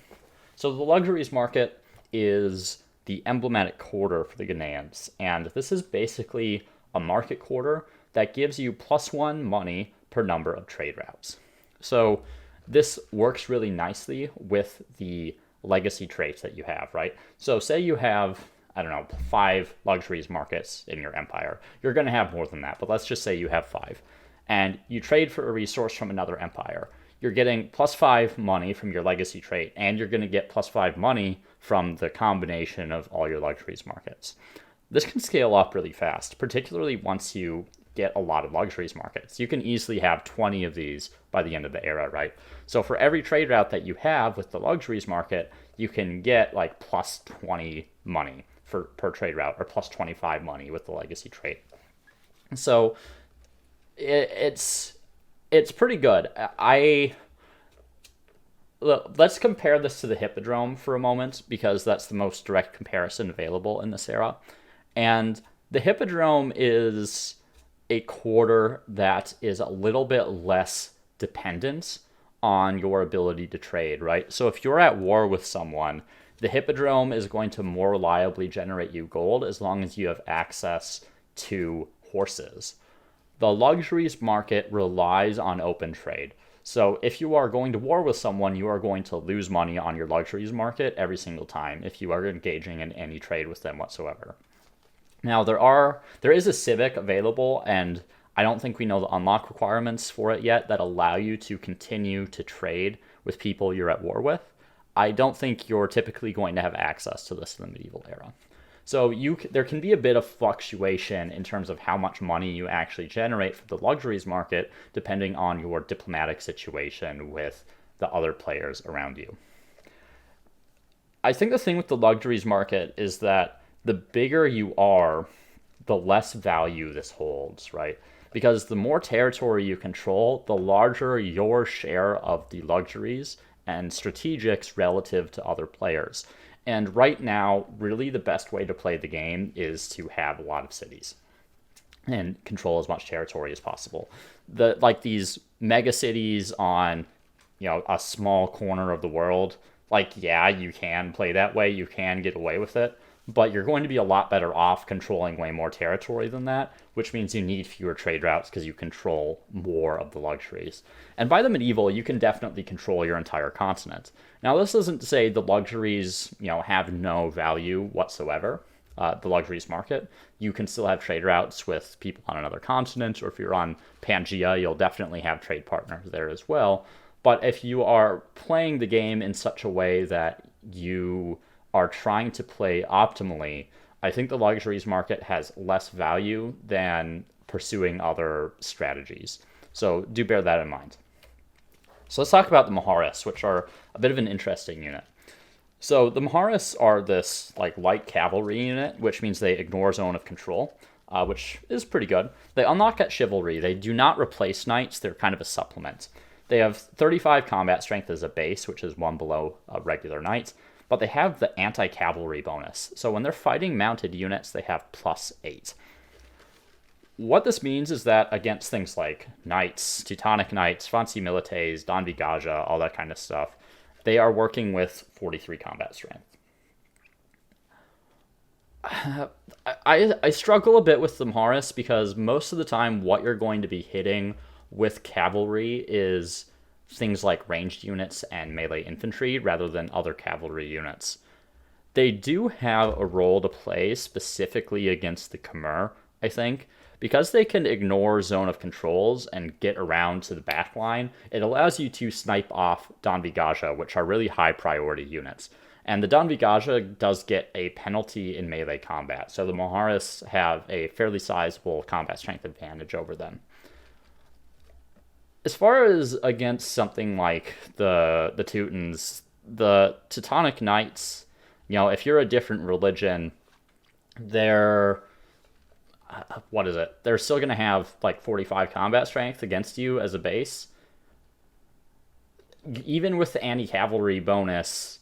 So the luxuries market is the emblematic quarter for the Ghanaians, and this is basically a market quarter that gives you +1 money per number of trade routes. So this works really nicely with the legacy traits that you have, right? So say you have, 5 luxuries markets in your empire. You're going to have more than that, but let's just say you have 5. And you trade for a resource from another empire. You're getting +5 money from your legacy trait, and you're going to get +5 money from the combination of all your luxuries markets. This can scale up really fast, particularly once you get a lot of luxuries markets. You can easily have 20 of these by the end of the era, right? So for every trade route that you have with the luxuries market, you can get like +20 money per trade route, or +25 money with the legacy trait. So it's pretty good. Let's compare this to the Hippodrome for a moment, because that's the most direct comparison available in this era. And the Hippodrome is a quarter that is a little bit less dependent on your ability to trade, right? So if you're at war with someone, the Hippodrome is going to more reliably generate you gold as long as you have access to horses. The luxuries market relies on open trade. So if you are going to war with someone, you are going to lose money on your luxuries market every single time if you are engaging in any trade with them whatsoever. Now, there is a civic available, and I don't think we know the unlock requirements for it yet that allow you to continue to trade with people you're at war with. I don't think you're typically going to have access to this in the medieval era. So there can be a bit of fluctuation in terms of how much money you actually generate from the luxuries market, depending on your diplomatic situation with the other players around you. I think the thing with the luxuries market is that the bigger you are, the less value this holds, right? Because the more territory you control, the larger your share of the luxuries and strategics relative to other players. And right now, really the best way to play the game is to have a lot of cities and control as much territory as possible. These mega cities on, a small corner of the world, you can play that way, you can get away with it, but you're going to be a lot better off controlling way more territory than that, which means you need fewer trade routes because you control more of the luxuries. And by the medieval, you can definitely control your entire continent. Now, this isn't to say the luxuries, have no value whatsoever. The luxuries market, you can still have trade routes with people on another continent, or if you're on Pangaea, you'll definitely have trade partners there as well. But if you are playing the game in such a way that you are trying to play optimally, I think the luxuries market has less value than pursuing other strategies. So do bear that in mind. So let's talk about the Maharis, which are a bit of an interesting unit. So the Maharis are this light cavalry unit, which means they ignore zone of control, which is pretty good. They unlock at chivalry. They do not replace knights. They're kind of a supplement. They have 35 combat strength as a base, which is 1 below regular knights. But they have the anti-cavalry bonus. So when they're fighting mounted units, they have +8. What this means is that against things like knights, Teutonic knights, Franci Milites, Don Vigaja, all that kind of stuff, they are working with 43 combat strength. I struggle a bit with the Horus because most of the time what you're going to be hitting with cavalry is things like ranged units and melee infantry rather than other cavalry units. They do have a role to play specifically against the Khmer, I think. Because they can ignore zone of controls and get around to the back line, it allows you to snipe off Don Vigaja, which are really high priority units. And the Don Vigaja does get a penalty in melee combat, so the Maharis have a fairly sizable combat strength advantage over them. As far as against something like the Teutons, the Teutonic Knights, if you're a different religion, they're what is it? They're still going to have like 45 combat strength against you as a base. Even with the anti-cavalry bonus,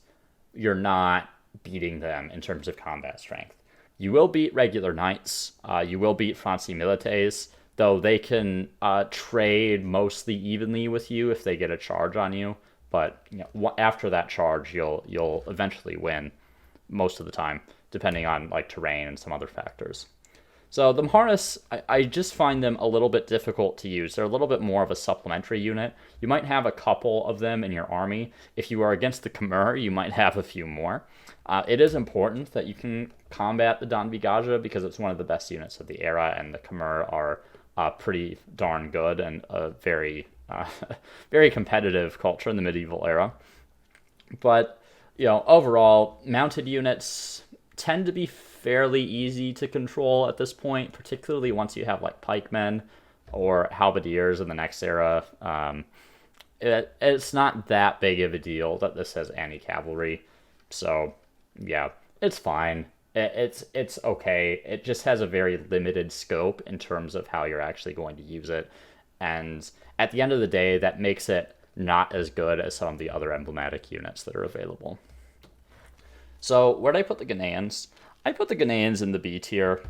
you're not beating them in terms of combat strength. You will beat regular knights. You will beat Franci Milites, though they can trade mostly evenly with you if they get a charge on you. But after that charge, you'll eventually win most of the time, depending on like terrain and some other factors. So the Maharis, I just find them a little bit difficult to use. They're a little bit more of a supplementary unit. You might have a couple of them in your army. If you are against the Khmer, you might have a few more. It is important that you can combat the Don Vigaja because it's one of the best units of the era, and the Khmer are pretty darn good and a very, very competitive culture in the medieval era. But, overall, mounted units tend to be fairly easy to control at this point, particularly once you have like pikemen or halberdiers in the next era. It's not that big of a deal that this has anti-cavalry, so yeah, it's fine. It's okay. It just has a very limited scope in terms of how you're actually going to use it, and at the end of the day, that makes it not as good as some of the other emblematic units that are available. So where'd I put the Ghanaians? I put the Ghanaians in the B tier,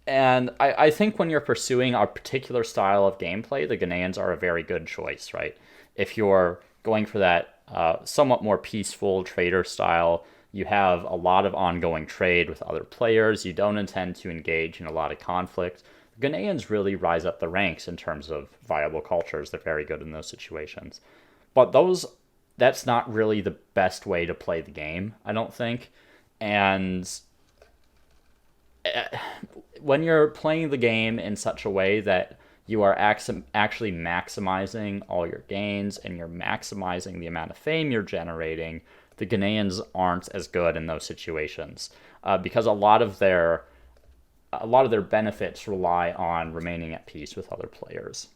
and I think when you're pursuing a particular style of gameplay, the Ghanaians are a very good choice, right? If you're going for that somewhat more peaceful trader style, you have a lot of ongoing trade with other players, you don't intend to engage in a lot of conflict, the Ghanaians really rise up the ranks in terms of viable cultures. They're very good in those situations. But that's not really the best way to play the game, I don't think. And when you're playing the game in such a way that you are actually maximizing all your gains and you're maximizing the amount of fame you're generating, the Ghanaians aren't as good in those situations because a lot of their benefits rely on remaining at peace with other players.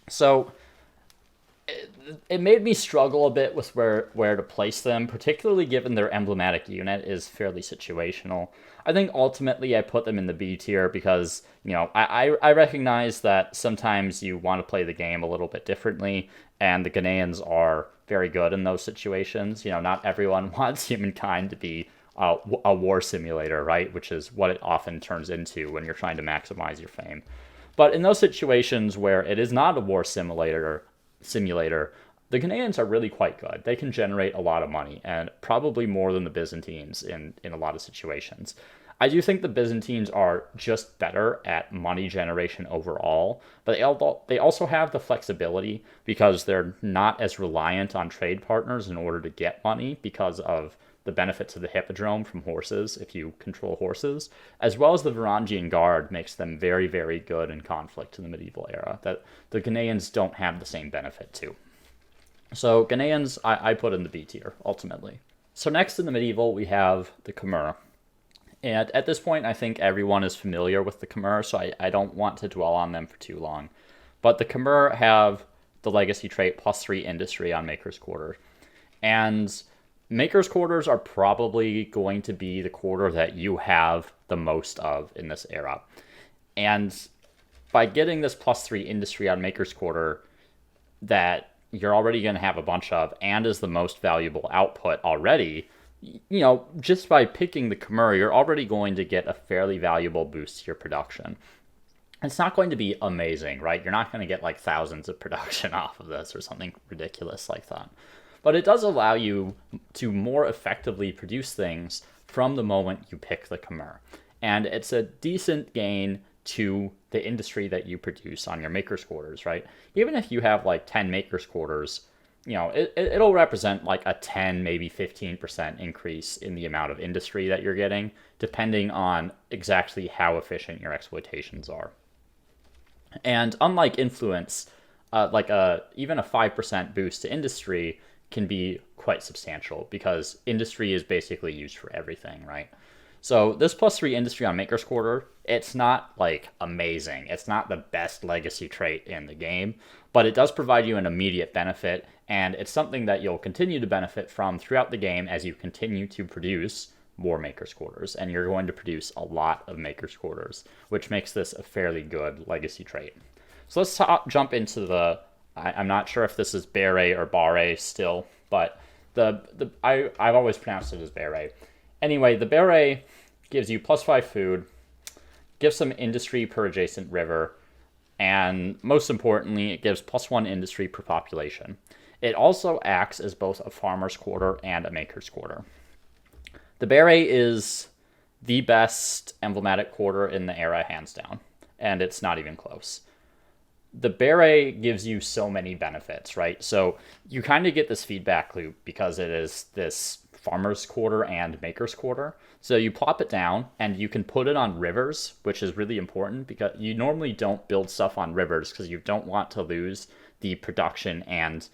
So it made me struggle a bit with where to place them, particularly given their emblematic unit is fairly situational. I think ultimately I put them in the B tier because, I recognize that sometimes you want to play the game a little bit differently, and the Ghanaians are very good in those situations. Not everyone wants Humankind to be a war simulator, right? Which is what it often turns into when you're trying to maximize your fame. But in those situations where it is not a war simulator, the Ghanaians are really quite good. They can generate a lot of money, and probably more than the Byzantines in a lot of situations. I do think the Byzantines are just better at money generation overall, but they also have the flexibility because they're not as reliant on trade partners in order to get money because of the benefits of the hippodrome from horses if you control horses, as well as the Varangian Guard makes them very, very good in conflict in the medieval era that the Ghanaians don't have the same benefit to. So Ghanaians, I put in the B tier, ultimately. So next in the medieval, we have the Khmer. And at this point, I think everyone is familiar with the Khmer, so I don't want to dwell on them for too long. But the Khmer have the legacy trait +3 industry on Maker's Quarter. And Maker's Quarters are probably going to be the quarter that you have the most of in this era. And by getting this +3 industry on Maker's Quarter that you're already going to have a bunch of and is the most valuable output already, just by picking the Khmer, you're already going to get a fairly valuable boost to your production. It's not going to be amazing, right? You're not going to get like thousands of production off of this or something ridiculous like that. But it does allow you to more effectively produce things from the moment you pick the Khmer. And it's a decent gain to the industry that you produce on your maker's quarters, right? Even if you have like 10 maker's quarters, it'll represent like a 10, maybe 15% increase in the amount of industry that you're getting, depending on exactly how efficient your exploitations are. And unlike influence, even a 5% boost to industry can be quite substantial because industry is basically used for everything, right? So this +3 industry on Maker's Quarter, it's not like amazing. It's not the best legacy trait in the game, but it does provide you an immediate benefit, and it's something that you'll continue to benefit from throughout the game as you continue to produce more Maker's Quarters, and you're going to produce a lot of Maker's Quarters, which makes this a fairly good legacy trait. So let's jump into I'm not sure if this is Beret or Bare still, but I've always pronounced it as Beret. Anyway, the Beret gives you +5 food, gives some industry per adjacent river, and most importantly, it gives +1 industry per population. It also acts as both a farmer's quarter and a maker's quarter. The Beret is the best emblematic quarter in the era, hands down, and it's not even close. The Beret gives you so many benefits, right? So you kind of get this feedback loop because it is this farmer's quarter and maker's quarter. So you plop it down and you can put it on rivers, which is really important because you normally don't build stuff on rivers because you don't want to lose the production and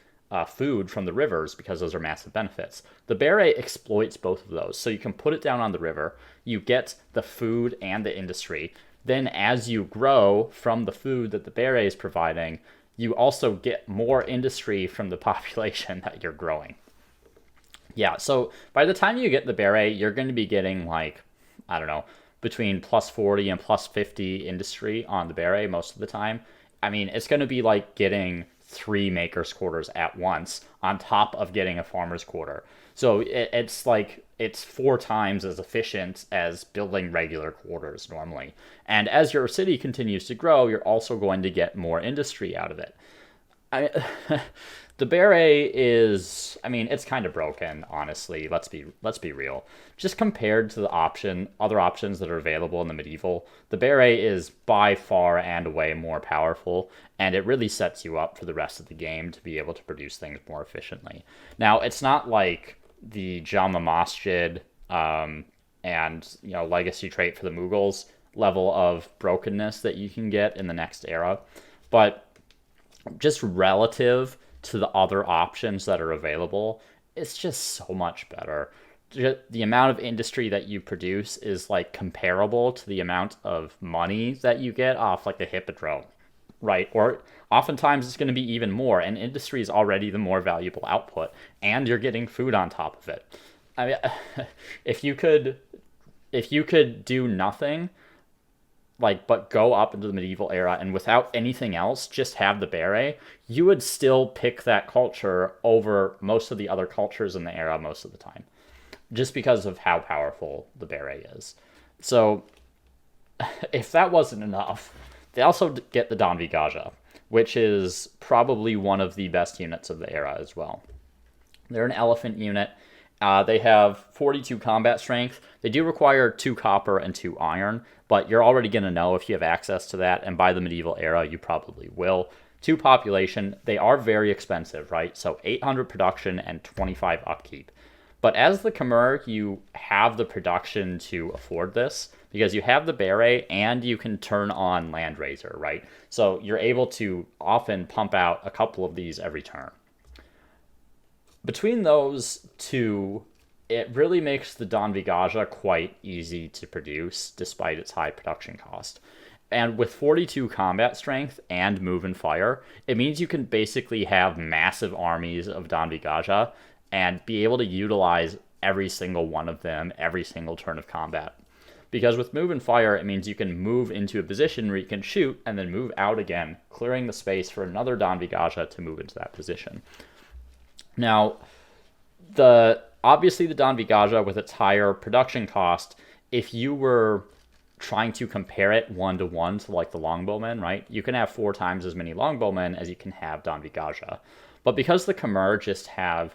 food from the rivers because those are massive benefits. The Beret exploits both of those. So you can put it down on the river, you get the food and the industry. Then as you grow from the food that the Beret is providing, you also get more industry from the population that you're growing. Yeah, so by the time you get the Beret, you're going to be getting like, I don't know, between +40 and +50 industry on the Beret most of the time. I mean, it's going to be like getting 3 maker's quarters at once on top of getting a farmer's quarter. So it's 4 times as efficient as building regular quarters normally. And as your city continues to grow, you're also going to get more industry out of it. The Beret is, I mean, it's kind of broken, honestly. Let's be real. Just compared to the other options that are available in the medieval, the Beret is by far and away more powerful, and it really sets you up for the rest of the game to be able to produce things more efficiently. Now, it's not like the Jama Masjid and legacy trait for the Mughals level of brokenness that you can get in the next era, but just relative to the other options that are available, it's just so much better. The amount of industry that you produce is like comparable to the amount of money that you get off like the hippodrome, right? Or oftentimes it's going to be even more, and industry is already the more valuable output, and you're getting food on top of it. I mean, if you could do nothing, but go up into the medieval era and without anything else, just have the Beret, you would still pick that culture over most of the other cultures in the era most of the time, just because of how powerful the Beret is. So if that wasn't enough, they also get the Danvi Gaja, which is probably one of the best units of the era as well. They're an elephant unit. They have 42 combat strength. They do require 2 copper and 2 iron, but you're already going to know if you have access to that, and by the medieval era, you probably will. 2 population, they are very expensive, right? So 800 production and 25 upkeep. But as the Khmer, you have the production to afford this, because you have the Beret and you can turn on Landraiser, right? So you're able to often pump out a couple of these every turn. Between those two, it really makes the Danvi Gaja quite easy to produce, despite its high production cost. And with 42 combat strength and move and fire, it means you can basically have massive armies of Danvi Gaja and be able to utilize every single one of them every single turn of combat. Because with move and fire, it means you can move into a position where you can shoot and then move out again, clearing the space for another Danvi Gaja to move into that position. Now, obviously the Danvi Gaja, with its higher production cost, if you were trying to compare it 1-to-1 to like the longbowmen, right? You can have 4 times as many longbowmen as you can have Danvigaja. But because the Khmer just have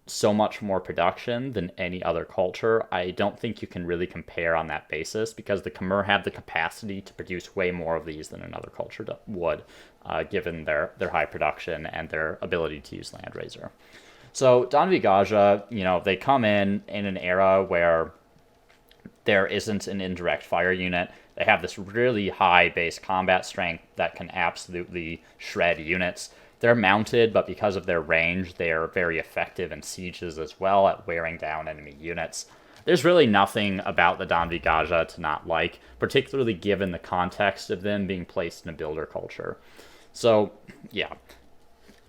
so much more production than any other culture, I don't think you can really compare on that basis, because the Khmer have the capacity to produce way more of these than another culture would, given their high production and their ability to use Landrazor. So Danvigaja, they come in an era where there isn't an indirect fire unit. They have this really high base combat strength that can absolutely shred units. They're mounted, but because of their range, they are very effective in sieges as well at wearing down enemy units. There's really nothing about the Danvigaja to not like, particularly given the context of them being placed in a builder culture. So, yeah.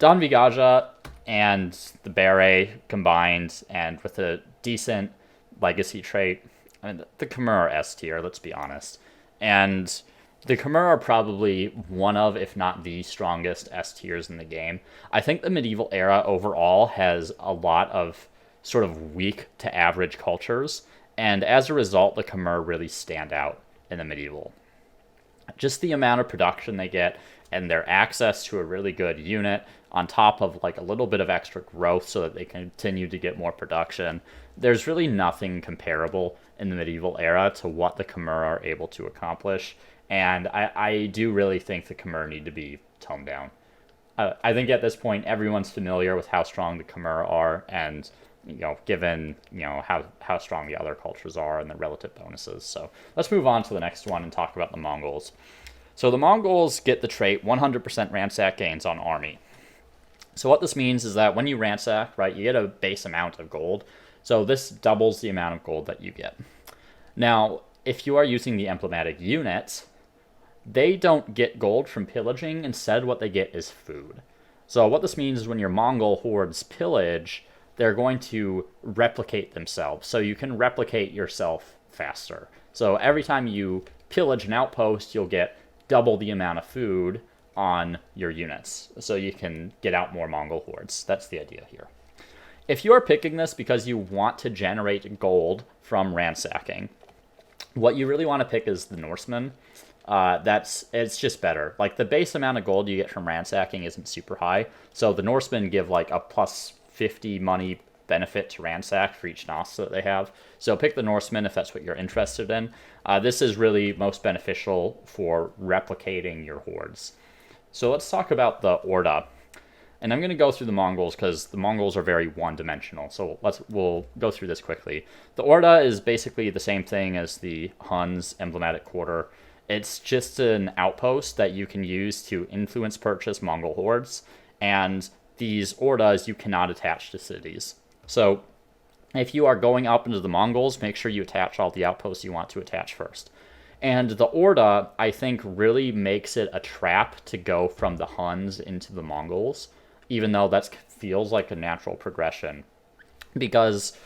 Danvigaja and the Beret combined, and with a decent legacy trait, I mean, the Khmer are S tier, let's be honest. And the Khmer are probably one of, if not the strongest S tiers in the game. I think the medieval era overall has a lot of sort of weak to average cultures, and as a result, the Khmer really stand out in the medieval. Just the amount of production they get and their access to a really good unit on top of like a little bit of extra growth so that they continue to get more production. There's really nothing comparable in the medieval era to what the Khmer are able to accomplish. And I do really think the Khmer need to be toned down. I think at this point, everyone's familiar with how strong the Khmer are, and given how strong the other cultures are and the relative bonuses. So let's move on to the next one and talk about the Mongols. So the Mongols get the trait 100% ransack gains on army. So what this means is that when you ransack, right, you get a base amount of gold. So this doubles the amount of gold that you get. Now, if you are using the emblematic units, they don't get gold from pillaging. Instead, what they get is food. So what this means is when your Mongol hordes pillage, they're going to replicate themselves. So you can replicate yourself faster. So every time you pillage an outpost, you'll get double the amount of food on your units. So you can get out more Mongol hordes. That's the idea here. If you are picking this because you want to generate gold from ransacking, what you really want to pick is the Norsemen. It's just better. Like, the base amount of gold you get from ransacking isn't super high, so the Norsemen give like a plus 50 money benefit to ransack for each Nos that they have. So pick the Norsemen if that's what you're interested in. This is really most beneficial for replicating your hordes. So let's talk about the Orda. And I'm going to go through the Mongols because the Mongols are very one-dimensional. So we'll go through this quickly. The Orda is basically the same thing as the Huns' emblematic quarter. It's just an outpost that you can use to influence purchase Mongol hordes. And these Ordas you cannot attach to cities. So if you are going up into the Mongols, make sure you attach all the outposts you want to attach first. And the Orda, I think, really makes it a trap to go from the Huns into the Mongols, even though that feels like a natural progression, because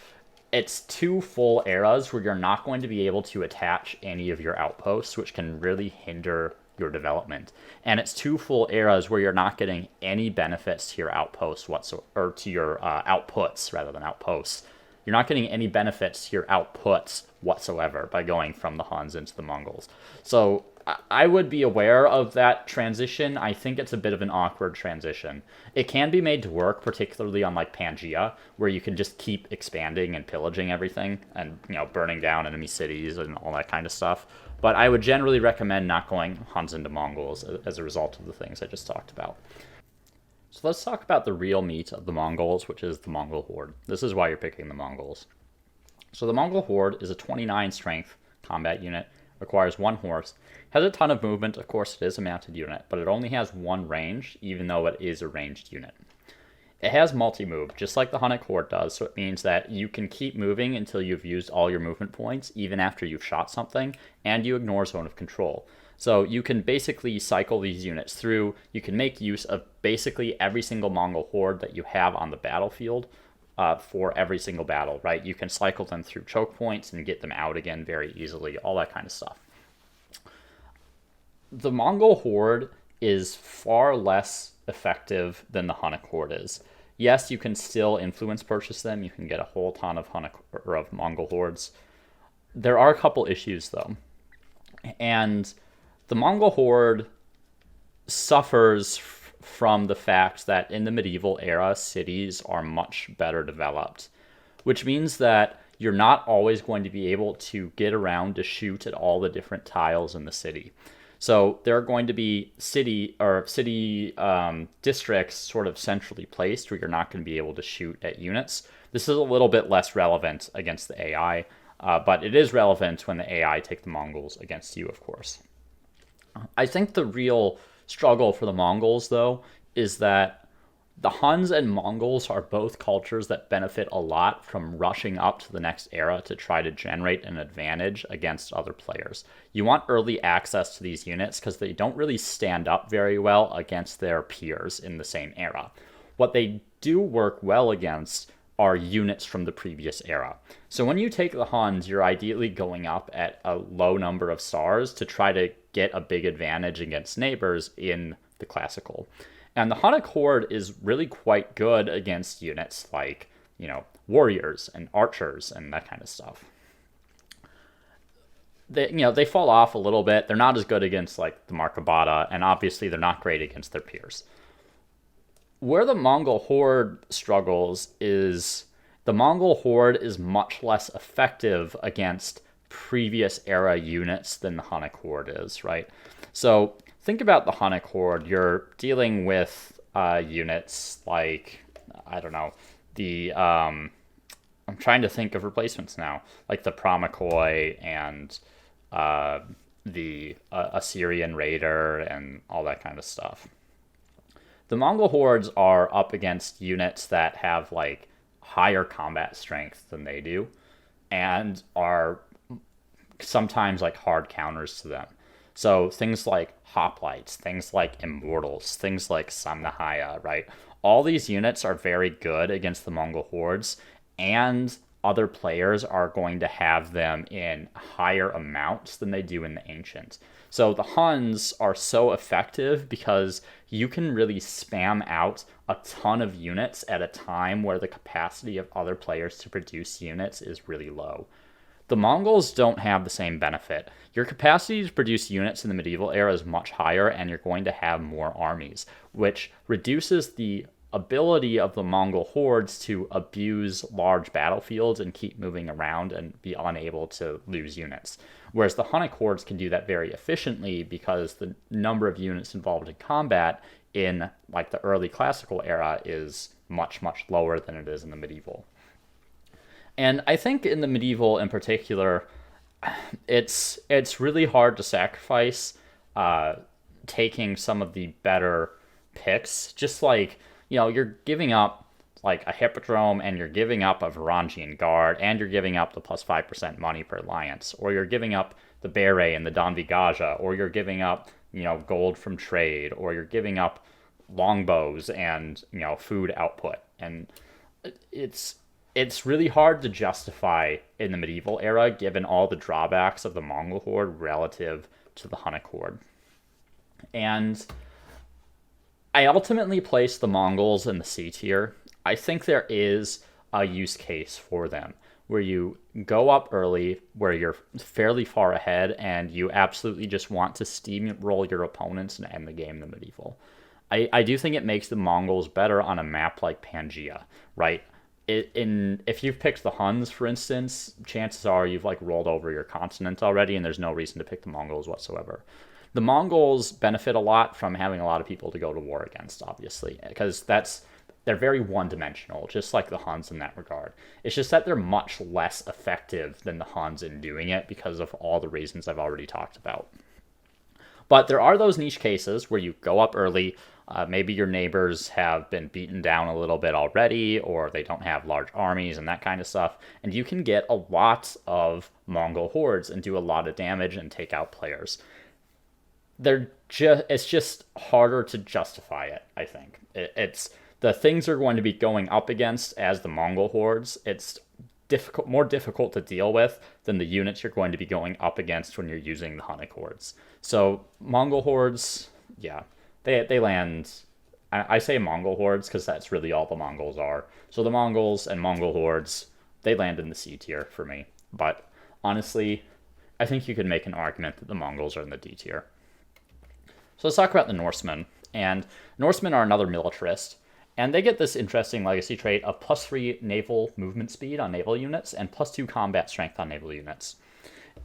it's 2 full eras where you're not going to be able to attach any of your outposts, which can really hinder your development. And it's 2 full eras where you're not getting any benefits to your outposts whatsoever, or to your outputs rather than outposts. You're not getting any benefits to your outputs whatsoever by going from the Huns into the Mongols. So I would be aware of that transition. I think it's a bit of an awkward transition. It can be made to work, particularly on like Pangaea, where you can just keep expanding and pillaging everything and burning down enemy cities and all that kind of stuff. But I would generally recommend not going Huns into Mongols as a result of the things I just talked about. So let's talk about the real meat of the Mongols, which is the Mongol Horde. This is why you're picking the Mongols. So the Mongol Horde is a 29 strength combat unit, requires 1 horse, has a ton of movement. Of course, it is a mounted unit, but it only has 1 range, even though it is a ranged unit. It has multi-move, just like the Hunnic Horde does, so it means that you can keep moving until you've used all your movement points, even after you've shot something, and you ignore zone of control. So you can basically cycle these units through. You can make use of basically every single Mongol horde that you have on the battlefield for every single battle, right? You can cycle them through choke points and get them out again very easily, all that kind of stuff. The Mongol horde is far less effective than the Hunnic horde is. Yes, you can still influence purchase them. You can get a whole ton of Hunnic or of Mongol hordes. There are a couple issues, though. And the Mongol horde suffers from the fact that in the medieval era, cities are much better developed, which means that you're not always going to be able to get around to shoot at all the different tiles in the city. So there are going to be city districts sort of centrally placed where you're not going to be able to shoot at units. This is a little bit less relevant against the AI, but it is relevant when the AI take the Mongols against you, of course. I think the real struggle for the Mongols, though, is that the Huns and Mongols are both cultures that benefit a lot from rushing up to the next era to try to generate an advantage against other players. You want early access to these units because they don't really stand up very well against their peers in the same era. What they do work well against are units from the previous era. So when you take the Huns, you're ideally going up at a low number of stars to try to get a big advantage against neighbors in the classical. And the Hunnic horde is really quite good against units like, warriors and archers and that kind of stuff. They fall off a little bit. They're not as good against like the Markabata, and obviously they're not great against their peers. Where the Mongol horde struggles is the Mongol horde is much less effective against previous era units than the Hunnic horde is, right? So think about the Hunnic horde. You're dealing with units like, I don't know, I'm trying to think of replacements now, like the Promakoi and the Assyrian Raider and all that kind of stuff. The Mongol hordes are up against units that have like higher combat strength than they do and are sometimes like hard counters to them. So things like hoplites, things like immortals, things like Samnahaya, right? All these units are very good against the Mongol hordes, and other players are going to have them in higher amounts than they do in the ancient. So the Huns are so effective because you can really spam out a ton of units at a time where the capacity of other players to produce units is really low. The Mongols don't have the same benefit. Your capacity to produce units in the medieval era is much higher, and you're going to have more armies, which reduces the ability of the Mongol hordes to abuse large battlefields and keep moving around and be unable to lose units. Whereas the Hunnic hordes can do that very efficiently because the number of units involved in combat in like the early classical era is much, much lower than it is in the medieval. And I think in the medieval in particular, it's really hard to sacrifice taking some of the better picks. Just like, you're giving up like a Hippodrome, and you're giving up a Varangian Guard, and you're giving up the plus 5% money per alliance, or you're giving up the Beret and the Danvigaja, or you're giving up, gold from trade, or you're giving up longbows and, food output. And it's really hard to justify in the medieval era, given all the drawbacks of the Mongol horde relative to the Hunnic horde. And I ultimately place the Mongols in the C tier. I think there is a use case for them where you go up early, where you're fairly far ahead, and you absolutely just want to steamroll your opponents and end the game in the medieval. I do think it makes the Mongols better on a map like Pangaea, right? If you've picked the Huns, for instance, chances are you've like rolled over your continent already, and there's no reason to pick the Mongols whatsoever. The Mongols benefit a lot from having a lot of people to go to war against, obviously, because they're very one-dimensional, just like the Huns in that regard. It's just that they're much less effective than the Huns in doing it because of all the reasons I've already talked about. But there are those niche cases where you go up early. Maybe your neighbors have been beaten down a little bit already, or they don't have large armies and that kind of stuff, and you can get a lot of Mongol hordes and do a lot of damage and take out players. It's just harder to justify it, I think. It's the things are going to be going up against as the Mongol hordes. It's more difficult to deal with than the units you're going to be going up against when you're using the Hunnic hordes. So Mongol hordes, yeah, they land. I say Mongol hordes because that's really all the Mongols are. So the Mongols and Mongol hordes, they land in the C tier for me. But honestly, I think you could make an argument that the Mongols are in the D tier. So let's talk about the Norsemen. And Norsemen are another militarist, and they get this interesting legacy trait of +3 naval movement speed on naval units and +2 combat strength on naval units.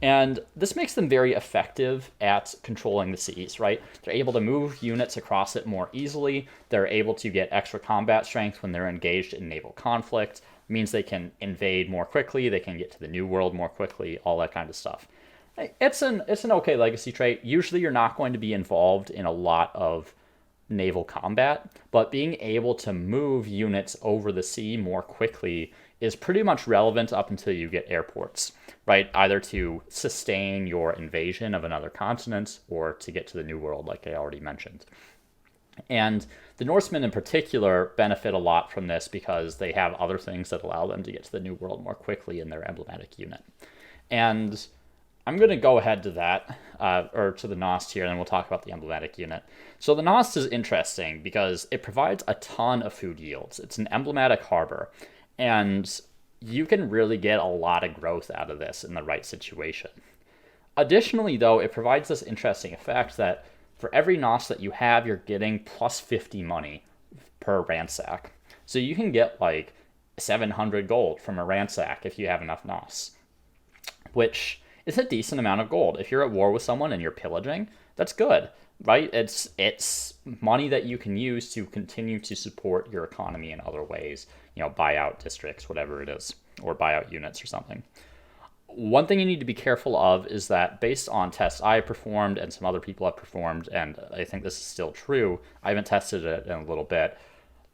And this makes them very effective at controlling the seas, right? They're able to move units across it more easily. They're able to get extra combat strength when they're engaged in naval conflict. It means they can invade more quickly, they can get to the New World more quickly, all that kind of stuff. It's an okay legacy trait. Usually you're not going to be involved in a lot of naval combat, but being able to move units over the sea more quickly is pretty much relevant up until you get airports, right? Either to sustain your invasion of another continent or to get to the New World, like I already mentioned. And the Norsemen in particular benefit a lot from this because they have other things that allow them to get to the New World more quickly in their emblematic unit. And I'm going to go ahead to that, or to the Nost here, and then we'll talk about the emblematic unit. So the Nost is interesting because it provides a ton of food yields. It's an emblematic harbor, and you can really get a lot of growth out of this in the right situation. Additionally, though, it provides this interesting effect that for every Nost that you have, you're getting +50 money per ransack. So you can get like 700 gold from a ransack if you have enough Nosts, which is a decent amount of gold. If you're at war with someone and you're pillaging, that's good, right? It's money that you can use to continue to support your economy in other ways, buy out districts, whatever it is, or buy out units or something. One thing you need to be careful of is that based on tests I have performed and some other people have performed, and I think this is still true, I haven't tested it in a little bit,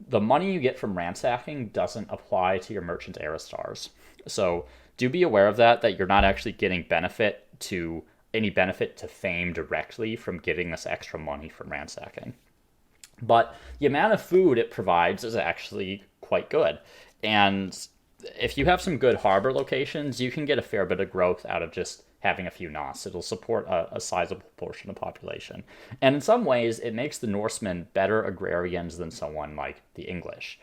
the money you get from ransacking doesn't apply to your merchant era stars. So do be aware of that you're not actually getting any benefit to fame directly from getting this extra money from ransacking. But the amount of food it provides is actually quite good. And if you have some good harbor locations, you can get a fair bit of growth out of just having a few Nosts. It'll support a sizable portion of the population. And in some ways, it makes the Norsemen better agrarians than someone like the English,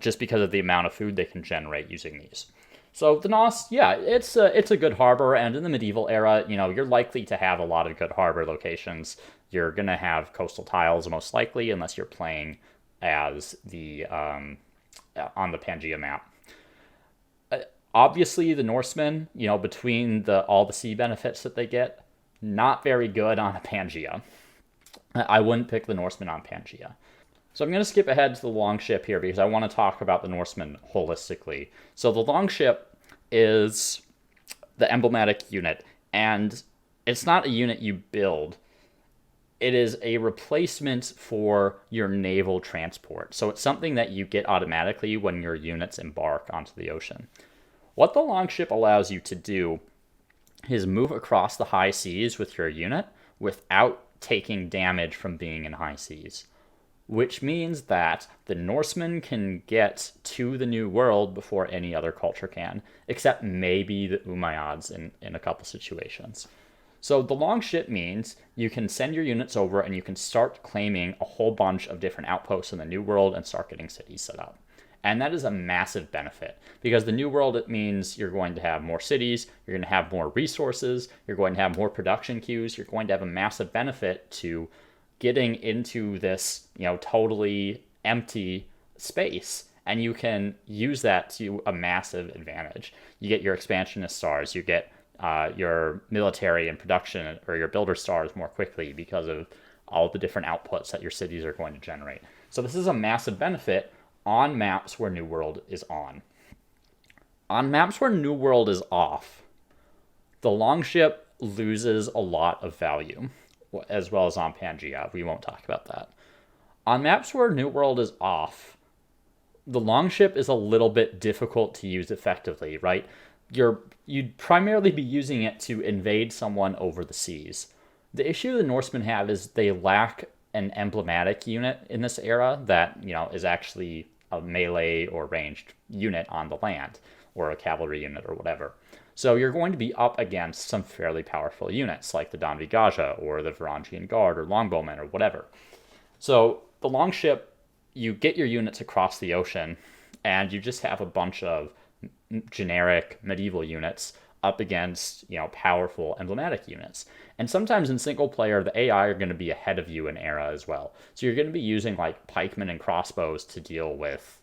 just because of the amount of food they can generate using these. So the Nost, yeah, it's a good harbor, and in the medieval era, you're likely to have a lot of good harbor locations. You're going to have coastal tiles most likely, unless you're playing as the on the Pangaea map. Obviously, the Norsemen, between all the sea benefits that they get, not very good on a Pangaea. I wouldn't pick the Norsemen on Pangaea. So I'm going to skip ahead to the longship here because I want to talk about the Norsemen holistically. So the longship is the emblematic unit, and it's not a unit you build. It is a replacement for your naval transport. So it's something that you get automatically when your units embark onto the ocean. What the longship allows you to do is move across the high seas with your unit without taking damage from being in high seas, which means that the Norsemen can get to the New World before any other culture can, except maybe the Umayyads in a couple situations. So the longship means you can send your units over and you can start claiming a whole bunch of different outposts in the New World and start getting cities set up. And that is a massive benefit because the New World, it means you're going to have more cities, you're going to have more resources, you're going to have more production queues, you're going to have a massive benefit to getting into this, totally empty space, and you can use that to a massive advantage. You get your expansionist stars, you get your military and production or your builder stars more quickly because of all the different outputs that your cities are going to generate. So this is a massive benefit on maps where New World is on. On maps where New World is off, the longship loses a lot of value, as well as on Pangaea. We won't talk about that. On maps where New World is off, the longship is a little bit difficult to use effectively, right? You'd primarily be using it to invade someone over the seas. The issue the Norsemen have is they lack an emblematic unit in this era that, is actually a melee or ranged unit on the land, or a cavalry unit or whatever. So you're going to be up against some fairly powerful units like the Danvigaja or the Varangian Guard or Longbowmen or whatever. So the longship, you get your units across the ocean and you just have a bunch of generic medieval units up against, powerful emblematic units. And sometimes in single player, the AI are going to be ahead of you in era as well. So you're going to be using like pikemen and crossbows to deal with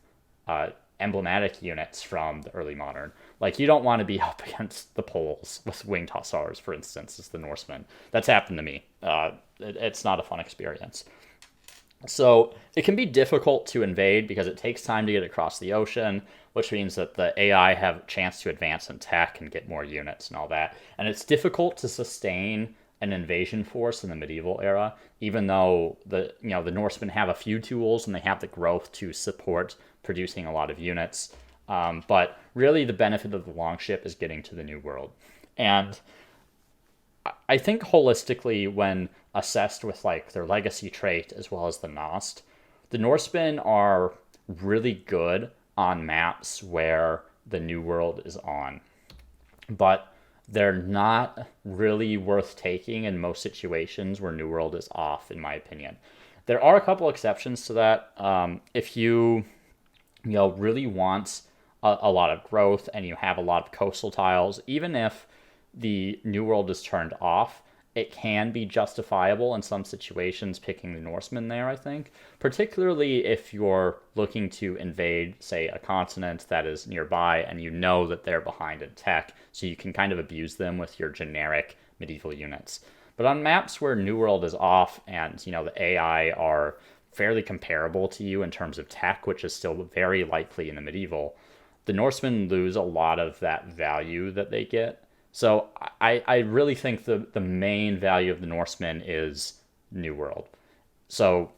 emblematic units from the early modern. Like you don't want to be up against the Poles with winged hussars, for instance, as the Norsemen. That's happened to me. It's not a fun experience. So it can be difficult to invade because it takes time to get across the ocean, which means that the AI have a chance to advance in tech and get more units and all that. And it's difficult to sustain an invasion force in the medieval era, even though the Norsemen have a few tools and they have the growth to support producing a lot of units. But really the benefit of the longship is getting to the New World. And I think holistically, when assessed with like their legacy trait as well as the Nost, the Norsemen are really good on maps where the New World is on, but they're not really worth taking in most situations where New World is off, in my opinion. There are a couple exceptions to that. If you really want a lot of growth and you have a lot of coastal tiles, even if the New World is turned off, it can be justifiable in some situations picking the Norsemen there, I think. Particularly if you're looking to invade, say, a continent that is nearby and you know that they're behind in tech, so you can kind of abuse them with your generic medieval units. But on maps where New World is off and, the AI are fairly comparable to you in terms of tech, which is still very likely in the medieval, the Norsemen lose a lot of that value that they get. So I really think the main value of the Norsemen is New World. So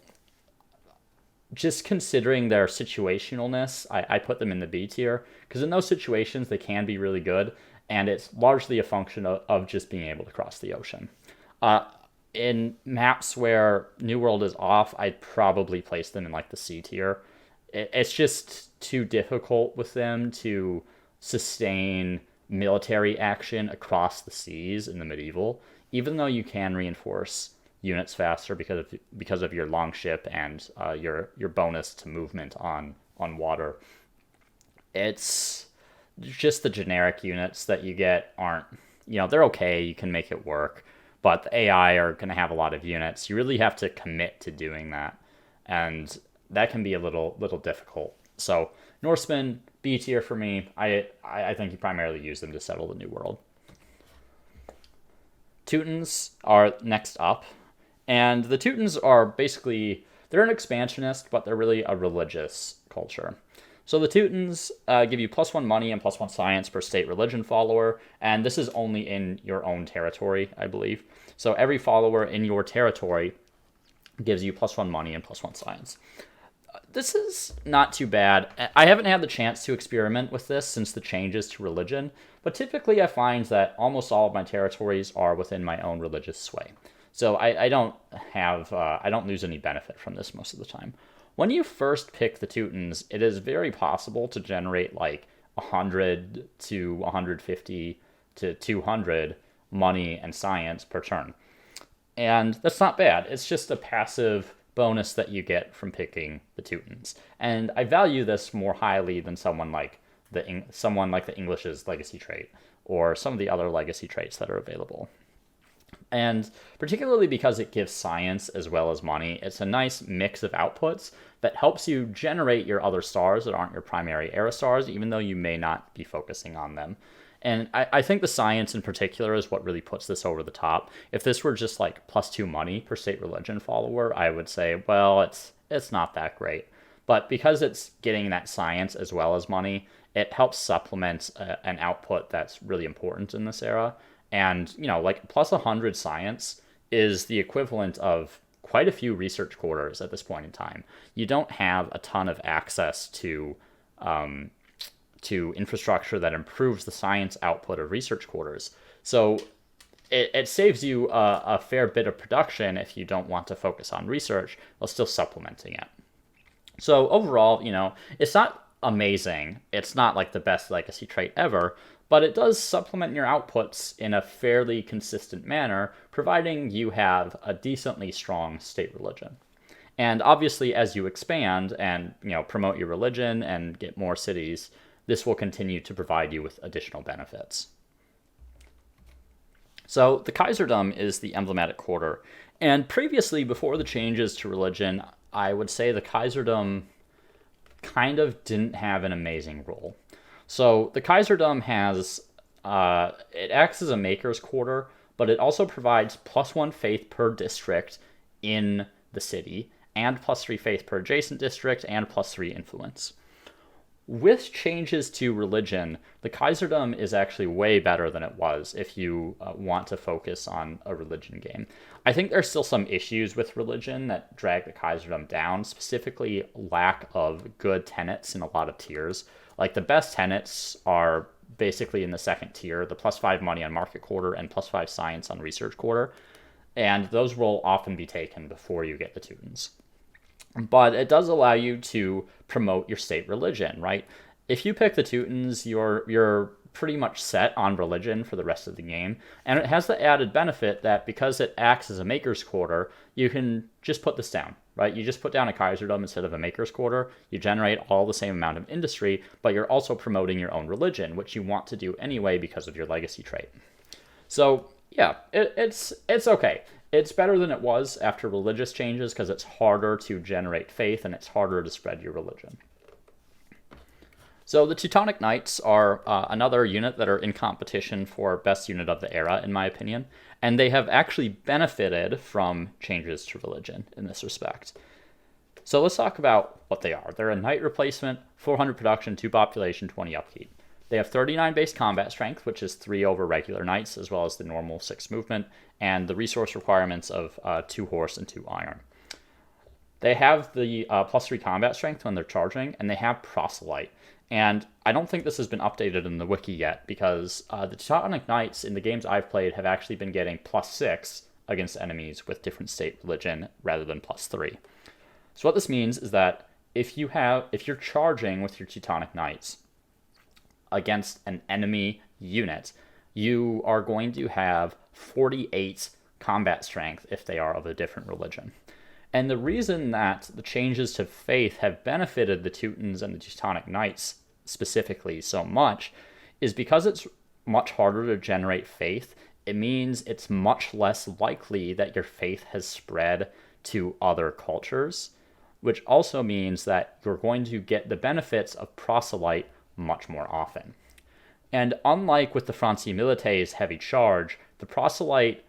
just considering their situationalness, I put them in the B tier, because in those situations they can be really good, and it's largely a function of just being able to cross the ocean. In maps where New World is off, I'd probably place them in like the C tier. It's just too difficult with them to sustain military action across the seas in the medieval, even though you can reinforce units faster because of your longship and your bonus to movement on water. It's just the generic units that you get aren't, they're okay, you can make it work, but the AI are going to have a lot of units. You really have to commit to doing that, and that can be a little difficult. So Norsemen, B tier for me. I think you primarily use them to settle the New World. Teutons are next up, and the Teutons are basically, they're an expansionist, but they're really a religious culture. So the Teutons give you +1 money and +1 science per state religion follower, and this is only in your own territory, I believe. So every follower in your territory gives you +1 money and +1 science. This is not too bad. I haven't had the chance to experiment with this since the changes to religion, but typically I find that almost all of my territories are within my own religious sway. So I don't lose any benefit from this most of the time. When you first pick the Teutons, it is very possible to generate like 100 to 150 to 200 money and science per turn. And that's not bad. It's just a passive bonus that you get from picking the Teutons. And I value this more highly than someone like the English's legacy trait or some of the other legacy traits that are available. And particularly because it gives science as well as money, it's a nice mix of outputs that helps you generate your other stars that aren't your primary era stars, even though you may not be focusing on them. And I think the science in particular is what really puts this over the top. If this were just like +2 money per state religion follower, I would say, well, it's not that great. But because it's getting that science as well as money, it helps supplement an output that's really important in this era. And, like +100 science is the equivalent of quite a few research quarters at this point in time. You don't have a ton of access to infrastructure that improves the science output of research quarters. So it saves you a fair bit of production if you don't want to focus on research while still supplementing it. So overall, it's not amazing. It's not like the best legacy trait ever, but it does supplement your outputs in a fairly consistent manner, providing you have a decently strong state religion. And obviously, as you expand and promote your religion and get more cities, this will continue to provide you with additional benefits. So the Kaiserdom is the emblematic quarter. And previously, before the changes to religion, I would say the Kaiserdom kind of didn't have an amazing role. So the Kaiserdom has, it acts as a maker's quarter, but it also provides +1 faith per district in the city, and +3 faith per adjacent district, and +3 influence. With changes to religion, the Kaiserdom is actually way better than it was if you want to focus on a religion game. I think there's still some issues with religion that drag the Kaiserdom down, specifically lack of good tenets in a lot of tiers. Like the best tenets are basically in the second tier, the +5 money on market quarter and +5 science on research quarter, and those will often be taken before you get the Teutons. But it does allow you to promote your state religion, right? If you pick the Teutons, you're pretty much set on religion for the rest of the game, and it has the added benefit that because it acts as a maker's quarter, you can just put this down, right? You just put down a Kaiserdom instead of a maker's quarter, you generate all the same amount of industry, but you're also promoting your own religion, which you want to do anyway because of your legacy trait. So yeah, it's okay. It's better than it was after religious changes because it's harder to generate faith and it's harder to spread your religion. So the Teutonic Knights are another unit that are in competition for best unit of the era, in my opinion, and they have actually benefited from changes to religion in this respect. So let's talk about what they are. They're a knight replacement, 400 production, 2 population, 20 upkeep. They have 39 base combat strength, which is 3 over regular knights, as well as the normal 6 movement, and the resource requirements of 2 horse and 2 iron. They have the +3 combat strength when they're charging, and they have proselyte. And I don't think this has been updated in the wiki yet, because the Teutonic Knights in the games I've played have actually been getting +6 against enemies with different state religion rather than +3. So what this means is that if you're charging with your Teutonic Knights against an enemy unit, you are going to have 48 combat strength if they are of a different religion. And the reason that the changes to faith have benefited the Teutons and the Teutonic Knights specifically so much is because it's much harder to generate faith. It means it's much less likely that your faith has spread to other cultures, which also means that you're going to get the benefits of proselyte much more often. And unlike with the Franci Militae's heavy charge, the proselyte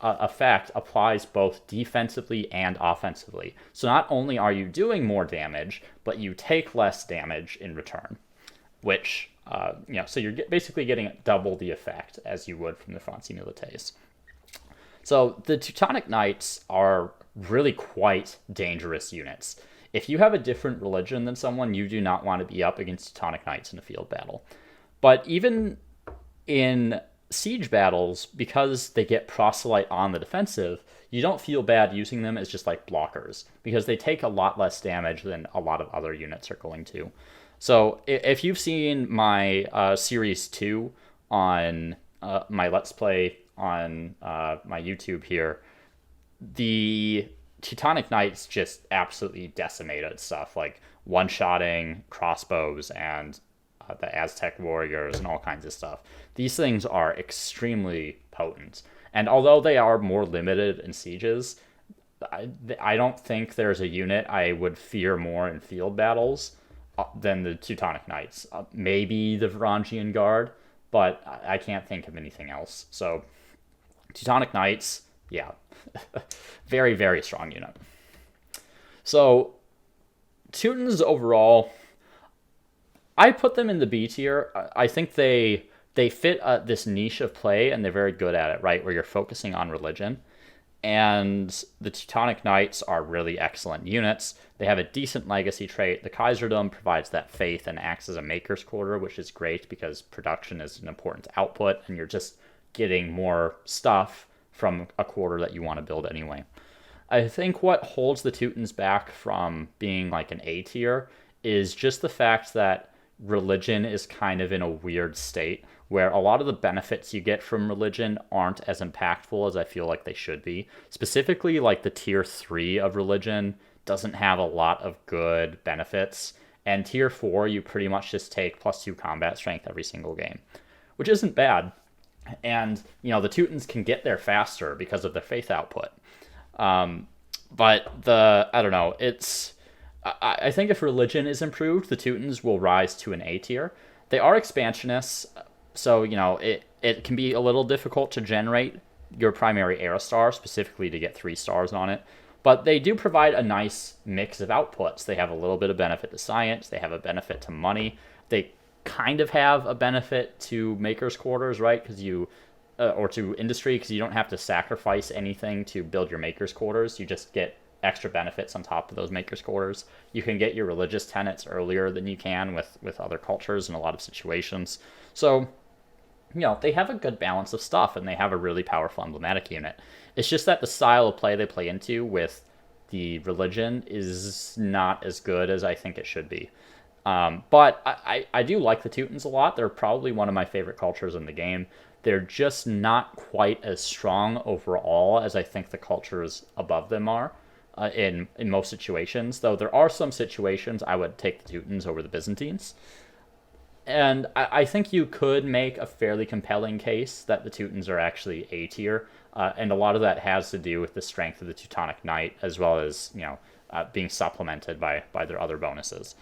effect applies both defensively and offensively. So not only are you doing more damage, but you take less damage in return, which, so you're basically getting double the effect as you would from the Franci Militae's. So the Teutonic Knights are really quite dangerous units. If you have a different religion than someone, you do not want to be up against Teutonic Knights in a field battle. But even in siege battles, because they get proselyte on the defensive, you don't feel bad using them as just like blockers, because they take a lot less damage than a lot of other units are going to. So if you've seen my Series 2 on my Let's Play on my YouTube here, the Teutonic Knights just absolutely decimated stuff, like one-shotting crossbows and the Aztec warriors and all kinds of stuff. These things are extremely potent. And although they are more limited in sieges, I don't think there's a unit I would fear more in field battles than the Teutonic Knights. Maybe the Varangian Guard, but I can't think of anything else. So Teutonic Knights, yeah, very, very strong unit. So Teutons overall, I put them in the B tier. I think they fit this niche of play, and they're very good at it, right? Where you're focusing on religion. And the Teutonic Knights are really excellent units. They have a decent legacy trait. The Kaiserdom provides that faith and acts as a maker's quarter, which is great because production is an important output, and you're just getting more stuff from a quarter that you want to build anyway. I think what holds the Teutons back from being like an A tier is just the fact that religion is kind of in a weird state where a lot of the benefits you get from religion aren't as impactful as I feel like they should be. Specifically, like the tier 3 of religion doesn't have a lot of good benefits, and tier 4 you pretty much just take +2 combat strength every single game, which isn't bad. And, the Teutons can get there faster because of their faith output. But I don't know, I think if religion is improved, the Teutons will rise to an A tier. They are expansionists, so, it can be a little difficult to generate your primary era star, specifically to get 3 stars on it. But they do provide a nice mix of outputs. They have a little bit of benefit to science, they have a benefit to money, they kind of have a benefit to makers' quarters, right? Because or to industry, because you don't have to sacrifice anything to build your makers' quarters. You just get extra benefits on top of those makers' quarters. You can get your religious tenets earlier than you can with other cultures in a lot of situations. So, they have a good balance of stuff, and they have a really powerful emblematic unit. It's just that the style of play they play into with the religion is not as good as I think it should be. But I do like the Teutons a lot. They're probably one of my favorite cultures in the game. They're just not quite as strong overall as I think the cultures above them are in most situations. Though there are some situations I would take the Teutons over the Byzantines. And I think you could make a fairly compelling case that the Teutons are actually A tier. And a lot of that has to do with the strength of the Teutonic Knight, as well as, being supplemented by their other bonuses.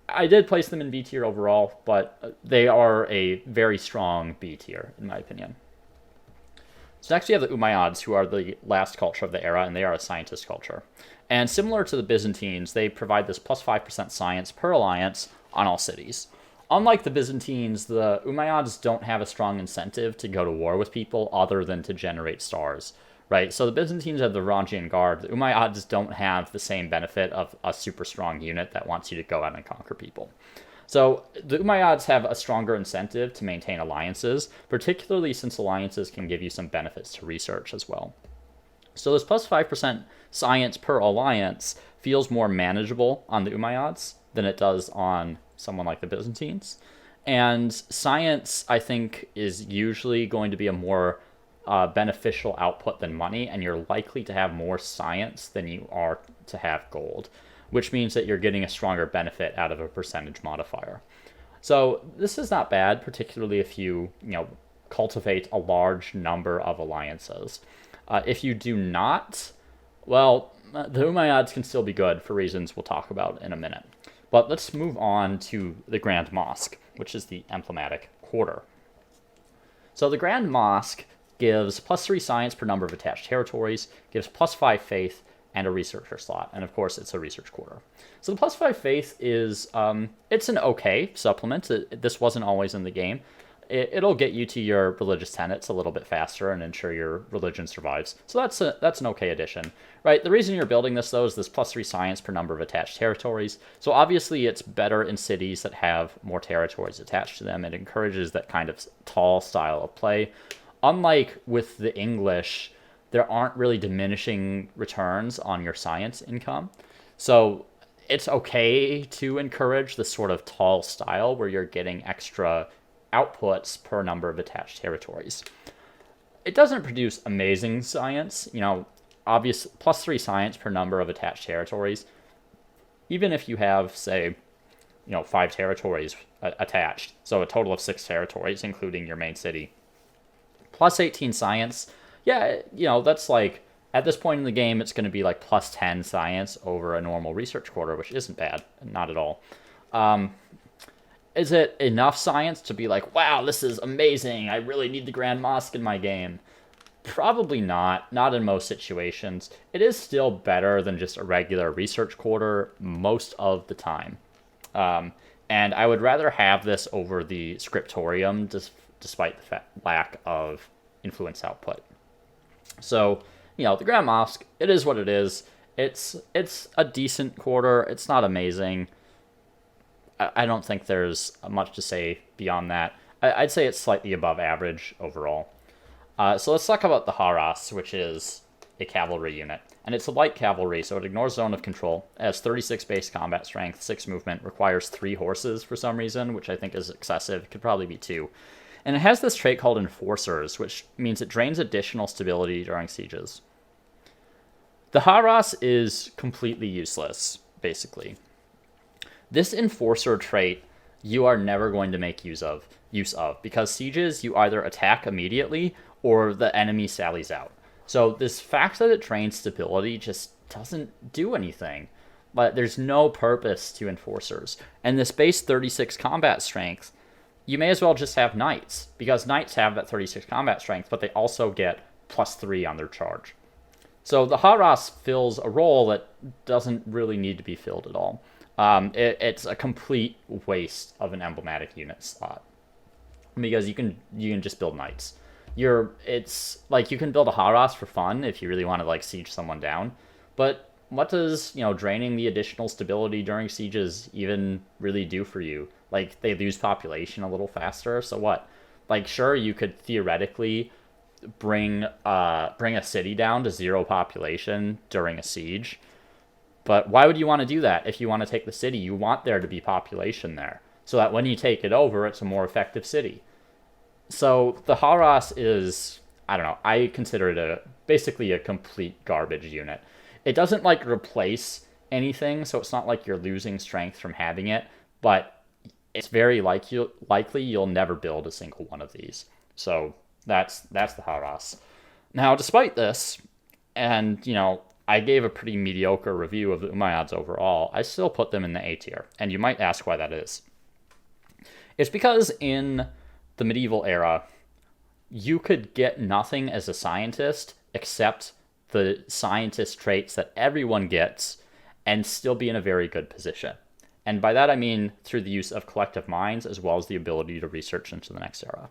I did place them in B tier overall, but they are a very strong B tier, in my opinion. So next we have the Umayyads, who are the last culture of the era, and they are a scientist culture. And similar to the Byzantines, they provide this plus 5% science per alliance on all cities. Unlike the Byzantines, the Umayyads don't have a strong incentive to go to war with people other than to generate stars, right? So the Byzantines have the Varangian Guard. The Umayyads don't have the same benefit of a super strong unit that wants you to go out and conquer people. So the Umayyads have a stronger incentive to maintain alliances, particularly since alliances can give you some benefits to research as well. So this plus 5% science per alliance feels more manageable on the Umayyads than it does on someone like the Byzantines. And science, I think, is usually going to be a more beneficial output than money, and you're likely to have more science than you are to have gold, which means that you're getting a stronger benefit out of a percentage modifier. So this is not bad, particularly if you, cultivate a large number of alliances. If you do not, well, the Umayyads can still be good for reasons we'll talk about in a minute. But let's move on to the Grand Mosque, which is the emblematic quarter. So the Grand Mosque gives plus 3 science per number of attached territories, gives plus 5 faith, and a researcher slot. And of course, it's a research quarter. So the plus 5 faith is, it's an okay supplement. This wasn't always in the game. It'll get you to your religious tenets a little bit faster and ensure your religion survives. So that's an okay addition, right? The reason you're building this, though, is this plus 3 science per number of attached territories. So obviously it's better in cities that have more territories attached to them. It encourages that kind of tall style of play. Unlike with the English, there aren't really diminishing returns on your science income. So it's okay to encourage this sort of tall style where you're getting extra outputs per number of attached territories. It doesn't produce amazing science, obvious plus 3 science per number of attached territories. Even if you have, say, 5 territories attached, so a total of 6 territories, including your main city. Plus 18 science, yeah, that's like, at this point in the game, it's going to be like plus 10 science over a normal research quarter, which isn't bad, not at all. Is it enough science to be like, wow, this is amazing, I really need the Grand Mosque in my game? Probably not in most situations. It is still better than just a regular research quarter most of the time. And I would rather have this over the scriptorium, despite the lack of influence output. So, the Grand Mosque, it is what it is. It's a decent quarter. It's not amazing. I don't think there's much to say beyond that. I'd say it's slightly above average overall. So let's talk about the Haras, which is a cavalry unit. And it's a light cavalry, so it ignores zone of control. It has 36 base combat strength, 6 movement, requires 3 horses for some reason, which I think is excessive. It could probably be 2. And it has this trait called Enforcers, which means it drains additional stability during sieges. The Haras is completely useless, basically. This Enforcer trait you are never going to make use of because sieges you either attack immediately or the enemy sallies out. So this fact that it trains stability just doesn't do anything. But there's no purpose to enforcers. And this base 36 combat strength, you may as well just have knights, because knights have that 36 combat strength, but they also get +3 on their charge. So the Haras fills a role that doesn't really need to be filled at all. It's a complete waste of an emblematic unit slot because you can just build knights. It's like you can build a Haras for fun if you really want to like siege someone down, but what does draining the additional stability during sieges even really do for you? Like they lose population a little faster, so what? Like sure you could theoretically bring a city down to 0 population during a siege. But why would you want to do that if you want to take the city? You want there to be population there, so that when you take it over, it's a more effective city. So the Haras is, I don't know, I consider it basically a complete garbage unit. It doesn't like replace anything, so it's not like you're losing strength from having it, but it's very likely you'll never build a single one of these. So that's the Haras. Now, despite this, and I gave a pretty mediocre review of the Umayyads overall, I still put them in the A tier, and you might ask why that is. It's because in the medieval era, you could get nothing as a scientist except the scientist traits that everyone gets and still be in a very good position. And by that I mean through the use of collective minds as well as the ability to research into the next era.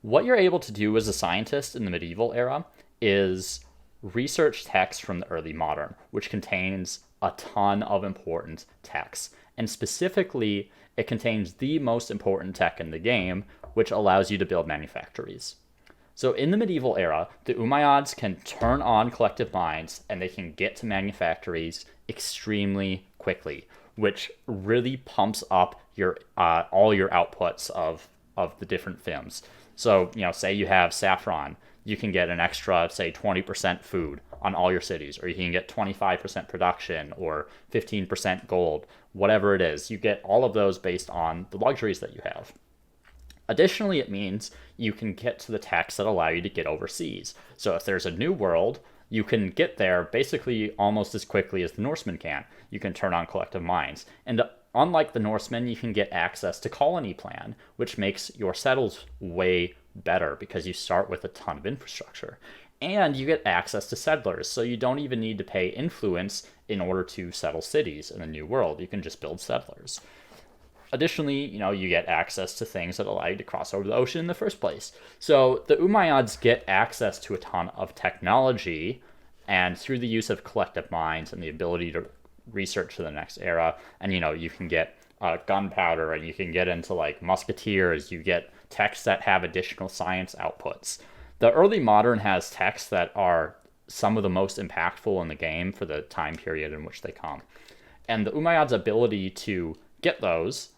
What you're able to do as a scientist in the medieval era is research texts from the early modern, which contains a ton of important texts. And specifically, it contains the most important tech in the game, which allows you to build manufactories. So in the medieval era, the Umayyads can turn on collective minds and they can get to manufactories extremely quickly, which really pumps up your all your outputs of the different films. So, say you have saffron, you can get an extra, say, 20% food on all your cities, or you can get 25% production or 15% gold, whatever it is. You get all of those based on the luxuries that you have. Additionally, it means you can get to the techs that allow you to get overseas. So if there's a new world, you can get there basically almost as quickly as the Norsemen can. You can turn on collective minds. And unlike the Norsemen, you can get access to colony plan, which makes your settles way better because you start with a ton of infrastructure. And you get access to settlers, so you don't even need to pay influence in order to settle cities in a new world. You can just build settlers. Additionally, you get access to things that allow you to cross over the ocean in the first place. So the Umayyads get access to a ton of technology, and through the use of collective minds and the ability to research to the next era, and you can get gunpowder, and you can get into like musketeers, you get texts that have additional science outputs. The early modern has texts that are some of the most impactful in the game for the time period in which they come. And the Umayyads' ability to get those,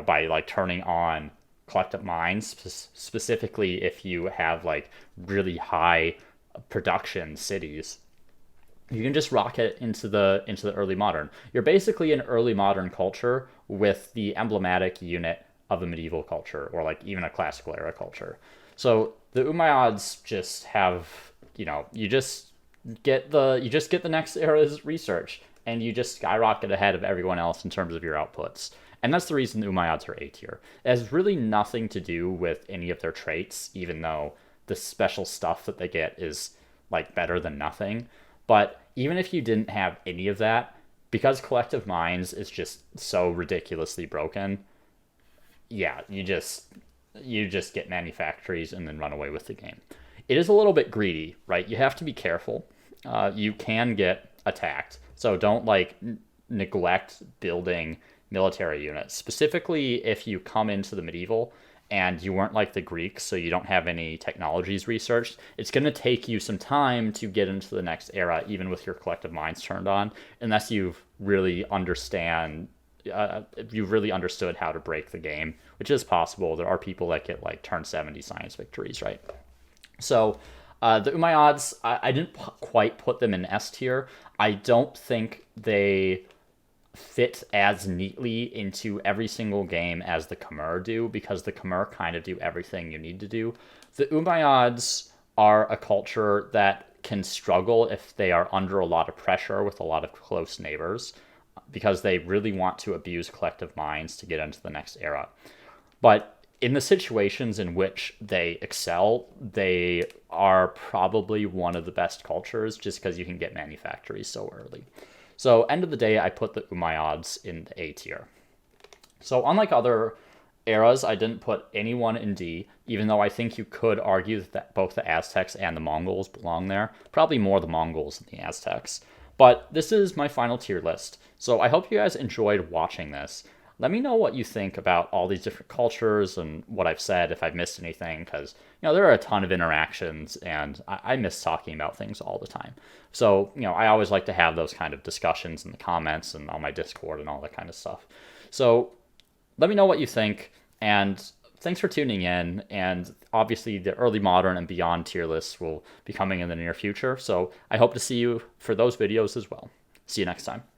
by like turning on collective minds, specifically if you have like really high production cities, you can just rocket into the early modern. You're basically an early modern culture with the emblematic unit of a medieval culture, or like even a classical era culture. So the Umayyads just have, you just get the next era's research, and you just skyrocket ahead of everyone else in terms of your outputs. And that's the reason the Umayyads are A tier. It has really nothing to do with any of their traits, even though the special stuff that they get is like better than nothing. But even if you didn't have any of that, because collective minds is just so ridiculously broken, yeah, you just get manufactories and then run away with the game. It is a little bit greedy, right? You have to be careful. You can get attacked, so don't neglect building military units. Specifically, if you come into the medieval and you weren't like the Greeks, so you don't have any technologies researched, it's going to take you some time to get into the next era, even with your collective minds turned on, unless you've really understood how to break the game, which is possible. There are people that get like turn 70 science victories, right? So the Umayyads, I didn't quite put them in S tier. I don't think they fit as neatly into every single game as the Khmer do, because the Khmer kind of do everything you need to do. The Umayyads are a culture that can struggle if they are under a lot of pressure with a lot of close neighbors, because they really want to abuse collective minds to get into the next era. But in the situations in which they excel, they are probably one of the best cultures just because you can get manufactories so early. So, end of the day, I put the Umayyads in the A tier. So, unlike other eras, I didn't put anyone in D, even though I think you could argue that both the Aztecs and the Mongols belong there. Probably more the Mongols than the Aztecs. But this is my final tier list. So I hope you guys enjoyed watching this. Let me know what you think about all these different cultures and what I've said, if I've missed anything, because there are a ton of interactions, and I miss talking about things all the time. So I always like to have those kind of discussions in the comments and on my Discord and all that kind of stuff. So let me know what you think, and thanks for tuning in. And obviously the early modern and beyond tier lists will be coming in the near future, so I hope to see you for those videos as well. See you next time.